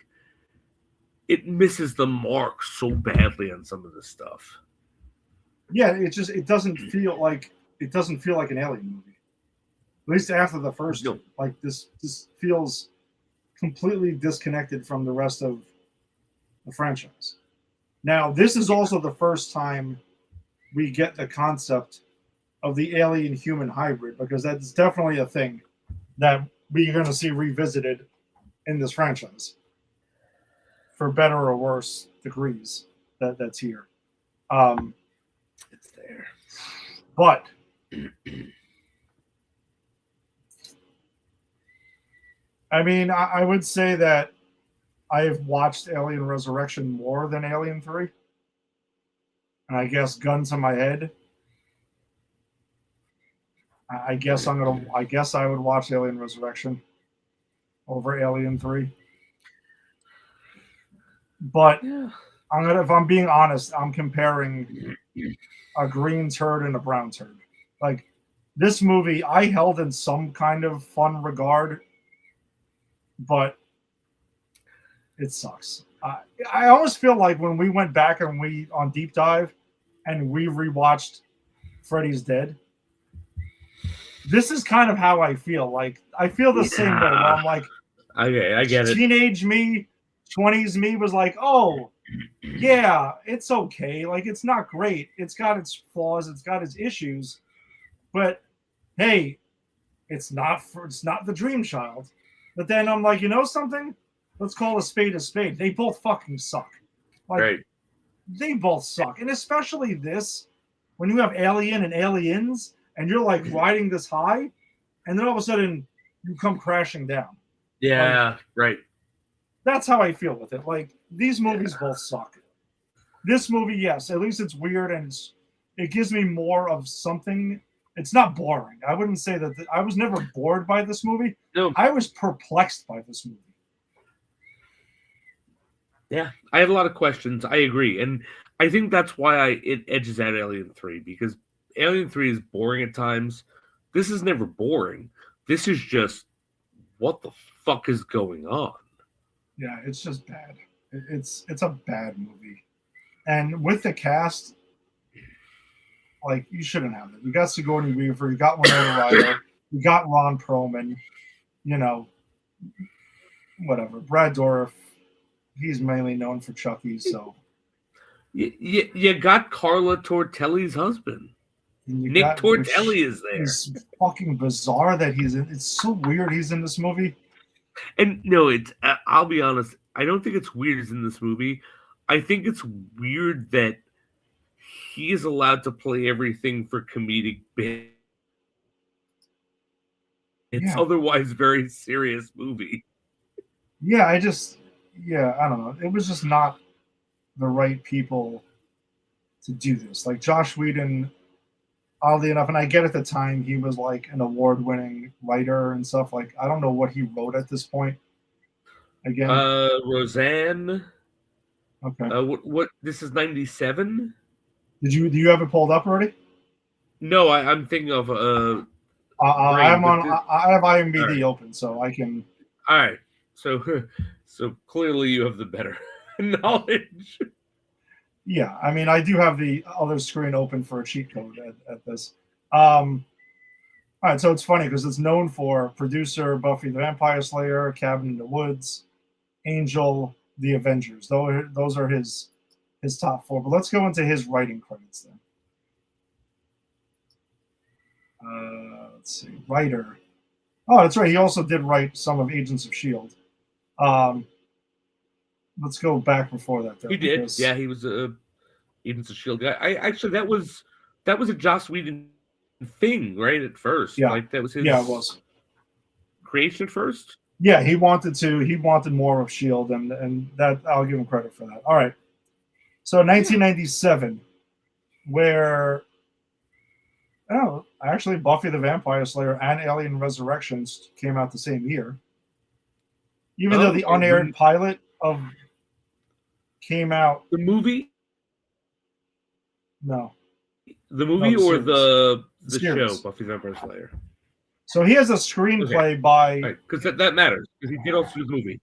Speaker 1: it misses the mark so badly on some of this stuff.
Speaker 3: Yeah, it doesn't feel like an Alien movie. At least after the first, like this feels completely disconnected from the rest of the franchise. Now, this is also the first time we get the concept of the alien-human hybrid, because that's definitely a thing that we're going to see revisited in this franchise, for better or worse degrees. That's here.
Speaker 1: It's there,
Speaker 3: but I mean, I would say that I have watched Alien Resurrection more than Alien 3. And I guess gun to my head, I guess I would watch Alien Resurrection over Alien 3. But if I'm being honest, I'm comparing a green turd and a brown turd. Like, this movie I held in some kind of fun regard, but it sucks. I almost feel like when we went back and we on Deep Dive and we rewatched Freddy's Dead, this is kind of how I feel. Like, I feel the same way. Where I'm like,
Speaker 1: okay, I get it.
Speaker 3: Teenage me, 20s me was like, oh, yeah, it's okay. Like, it's not great. It's got its flaws. It's got its issues. But hey, it's not the Dream Child. But then I'm like, you know something? Let's call a spade a spade. They both fucking suck. Like,
Speaker 1: right.
Speaker 3: They both suck. And especially this, when you have Alien and Aliens, and you're like riding this high, and then all of a sudden you come crashing down.
Speaker 1: Yeah,
Speaker 3: like,
Speaker 1: right.
Speaker 3: That's how I feel with it. Like, these movies both suck. This movie, yes, at least it's weird and it gives me more of something. It's not boring. I wouldn't say that. I was never bored by this movie.
Speaker 1: No.
Speaker 3: I was perplexed by this movie.
Speaker 1: Yeah, I have a lot of questions. I agree. And I think that's why it edges out Alien 3, because Alien 3 is boring at times. This is never boring. This is just, what the fuck is going on?
Speaker 3: Yeah, it's just bad. It's a bad movie. And with the cast, like, you shouldn't have it. You got Sigourney Weaver, you got Winona Ryder, you got Ron Perlman, you know, whatever. Brad Dourif, he's mainly known for Chucky, so.
Speaker 1: You got Carla Tortelli's husband. Nick Tortelli is there.
Speaker 3: It's fucking bizarre that he's in. It's so weird he's in this movie.
Speaker 1: And no, I'll be honest, I don't think it's weird he's in this movie. I think it's weird that he is allowed to play everything for comedic bit. It's otherwise very serious movie.
Speaker 3: Yeah, I don't know. It was just not the right people to do this. Like, Josh Whedon, oddly enough, and I get at the time he was like an award-winning writer and stuff. Like, I don't know what he wrote at this point. Again,
Speaker 1: Roseanne.
Speaker 3: Okay.
Speaker 1: What? This is 97.
Speaker 3: Do you have it pulled up already?
Speaker 1: No, I'm thinking of
Speaker 3: I'm
Speaker 1: but
Speaker 3: on. I have IMBD
Speaker 1: All right.
Speaker 3: open, so I can.
Speaker 1: all right. So so clearly you have the better knowledge.
Speaker 3: Yeah, I mean, I do have the other screen open for a cheat code at this. All right, so it's funny because it's known for producer Buffy the Vampire Slayer, Cabin in the Woods, Angel, The Avengers. Those are his top four. But let's go into his writing credits then. Let's see, writer. Oh, that's right. He also did write some of Agents of Shield. Let's go back before that. Though,
Speaker 1: He did.
Speaker 3: because-
Speaker 1: Yeah, he was Agents of Shield guy. I actually that was a Joss Whedon thing, right? At first,
Speaker 3: Yeah.
Speaker 1: like that was his.
Speaker 3: Yeah, it was.
Speaker 1: Creation at first.
Speaker 3: Yeah, he wanted more of Shield, and that I'll give him credit for that. All right. So 1997, where actually Buffy the Vampire Slayer and Alien Resurrections came out the same year. Even though the unaired pilot of came out.
Speaker 1: The movie?
Speaker 3: No.
Speaker 1: The movie
Speaker 3: No,
Speaker 1: or the
Speaker 3: series.
Speaker 1: show, Buffy the Vampire Slayer?
Speaker 3: So he has a screenplay by.
Speaker 1: Because that matters. Because he did also do the movie.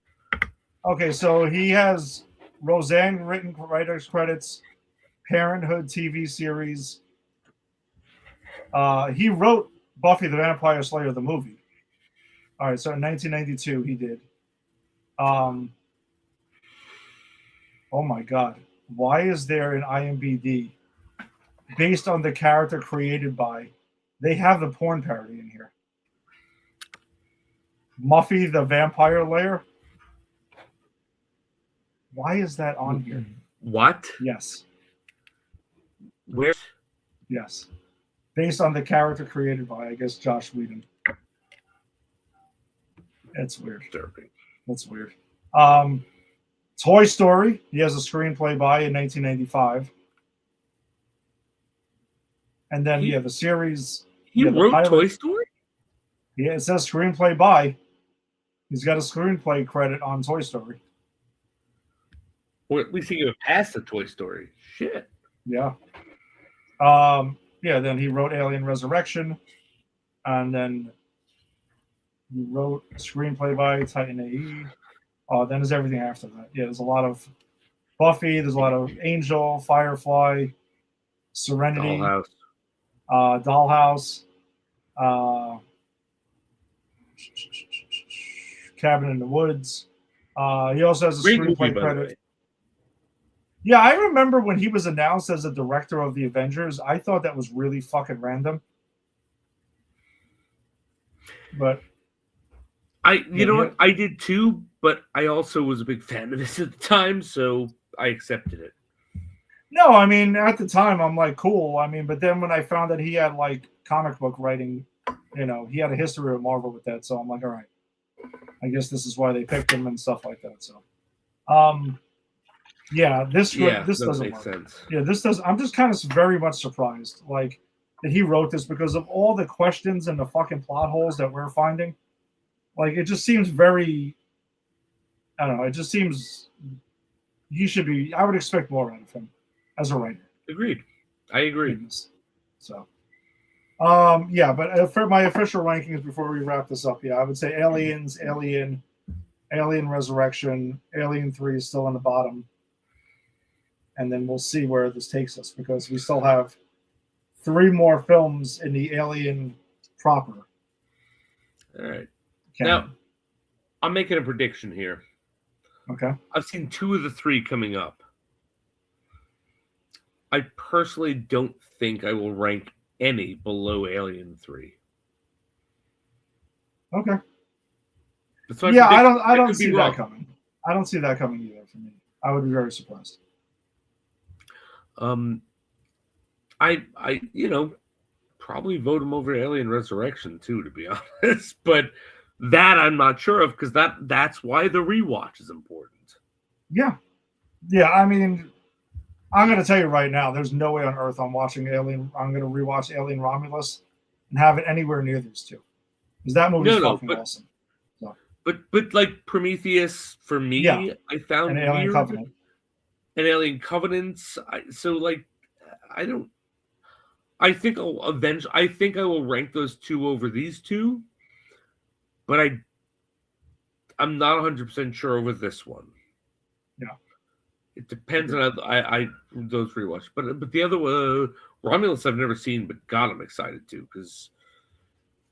Speaker 3: Okay, so he has Roseanne written writers credits, Parenthood TV series. He wrote Buffy the Vampire Slayer the movie. All right, so in 1992 he did. Oh my God, why is there an IMBD based on the character created by? They have the porn parody in here. Muffy the Vampire Layer. Why is that on here?
Speaker 1: What?
Speaker 3: Yes.
Speaker 1: Where?
Speaker 3: Yes. Based on the character created by, I guess, Josh Whedon. It's weird.
Speaker 1: Disturbing.
Speaker 3: That's weird. Toy Story. He has a screenplay by in 1995. And then, the series.
Speaker 1: He wrote Toy Story?
Speaker 3: Yeah, it says screenplay by. He's got a screenplay credit on Toy Story.
Speaker 1: Or at least he got past the Toy Story. Shit.
Speaker 3: Yeah. Then he wrote Alien Resurrection. And then he wrote a screenplay by Titan AE. Then there's everything after that. Yeah, there's a lot of Buffy. There's a lot of Angel, Firefly, Serenity, Dollhouse, Cabin in the Woods. He also has a screenplay credit. Yeah, I remember when he was announced as a director of the Avengers. I thought that was really fucking random. But
Speaker 1: you know what? I did too, but I also was a big fan of this at the time, so I accepted it.
Speaker 3: No, I mean, at the time, I'm like, cool. I mean, but then when I found that he had like comic book writing, he had a history of Marvel with that. So I'm like, all right, I guess this is why they picked him and stuff like that. So, this doesn't make
Speaker 1: sense.
Speaker 3: Yeah, this does. I'm just kind of very much surprised, like, that he wrote this because of all the questions and the fucking plot holes that we're finding. Like, it just seems very. I don't know. It just seems he should be. I would expect more out of him as a writer.
Speaker 1: Agreed. I agree.
Speaker 3: So, but for my official rankings before we wrap this up, I would say Aliens, Alien Resurrection, Alien 3 is still on the bottom. And then we'll see where this takes us because we still have 3 more films in the Alien proper.
Speaker 1: All right. Now, I'm making a prediction here.
Speaker 3: Okay.
Speaker 1: I've seen 2 of the 3 coming up. I personally don't think I will rank any below Alien 3.
Speaker 3: Okay.
Speaker 1: So
Speaker 3: I don't see that coming. I don't see that coming either for me. I would be very surprised.
Speaker 1: I probably vote him over Alien Resurrection too, to be honest. But that I'm not sure of because that's why the rewatch is important.
Speaker 3: Yeah. I mean, I'm going to tell you right now, there's no way on earth I'm watching Alien. I'm going to rewatch Alien Romulus and have it anywhere near these 2. Because that movie's fucking awesome. So.
Speaker 1: But like Prometheus for me, I found
Speaker 3: an Alien
Speaker 1: weird.
Speaker 3: Covenant.
Speaker 1: And Alien Covenants. I think I think I will rank those two over these two, but I'm not 100% sure over this one.
Speaker 3: Yeah.
Speaker 1: It depends on I those rewatch, but the other Romulus I've never seen, but God, I'm excited to because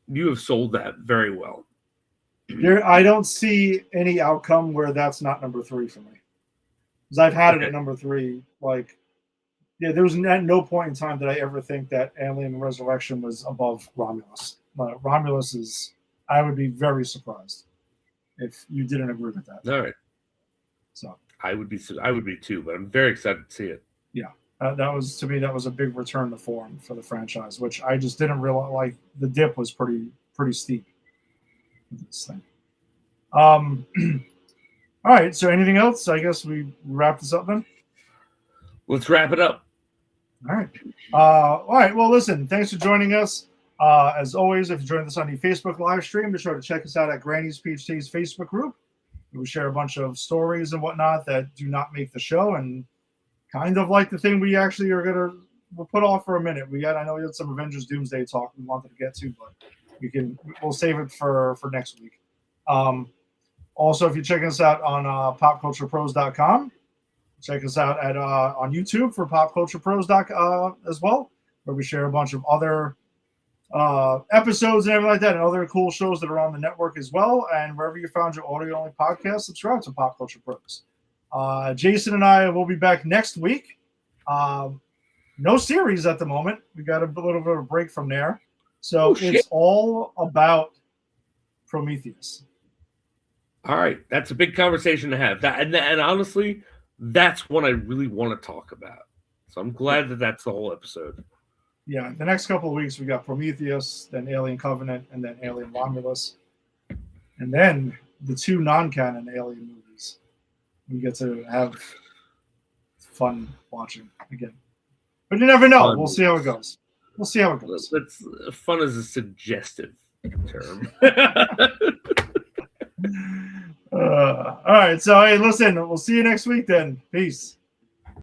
Speaker 1: you have sold that very well.
Speaker 3: I don't see any outcome where that's not number 3 for me, because I've had it at number 3. Like, yeah, there was at no point in time did I ever think that Alien Resurrection was above Romulus. Romulus is. I would be very surprised if you didn't agree with that.
Speaker 1: All right.
Speaker 3: So
Speaker 1: I would be too, but I'm very excited to see it.
Speaker 3: Yeah, that was, to me, that was a big return to form for the franchise, which I just didn't realize. Like, the dip was pretty steep with this thing. All right. So anything else? I guess we wrap this up then.
Speaker 1: Let's wrap it up.
Speaker 3: All right. All right. Well, listen, thanks for joining us. As always, if you joined us on the Facebook live stream, be sure to check us out at Granny's PhD's Facebook group. We share a bunch of stories and whatnot that do not make the show, and kind of like the thing we actually are we'll put off for a minute. I know we had some Avengers Doomsday talk we wanted to get to, but we'll save it for next week. Also, if you're checking us out on popculturepros.com, check us out at on YouTube for popculturepros as well, where we share a bunch of other episodes and everything like that, and other cool shows that are on the network as well. And wherever you found your audio-only podcast, subscribe to Pop Culture Pros. Jason and I will be back next week. No series at the moment. We got a little bit of a break from there. So it's all about Prometheus.
Speaker 1: All right. That's a big conversation to have. And honestly, that's what I really want to talk about. So I'm glad that that's the whole episode.
Speaker 3: Yeah, the next couple of weeks we got Prometheus, then Alien Covenant, and then Alien Romulus, and then the 2 non-canon Alien movies. We get to have fun watching again, but you never know. We'll see how it goes.
Speaker 1: That's fun is a suggestive term.
Speaker 3: All right, so hey, listen, we'll see you next week then. Peace.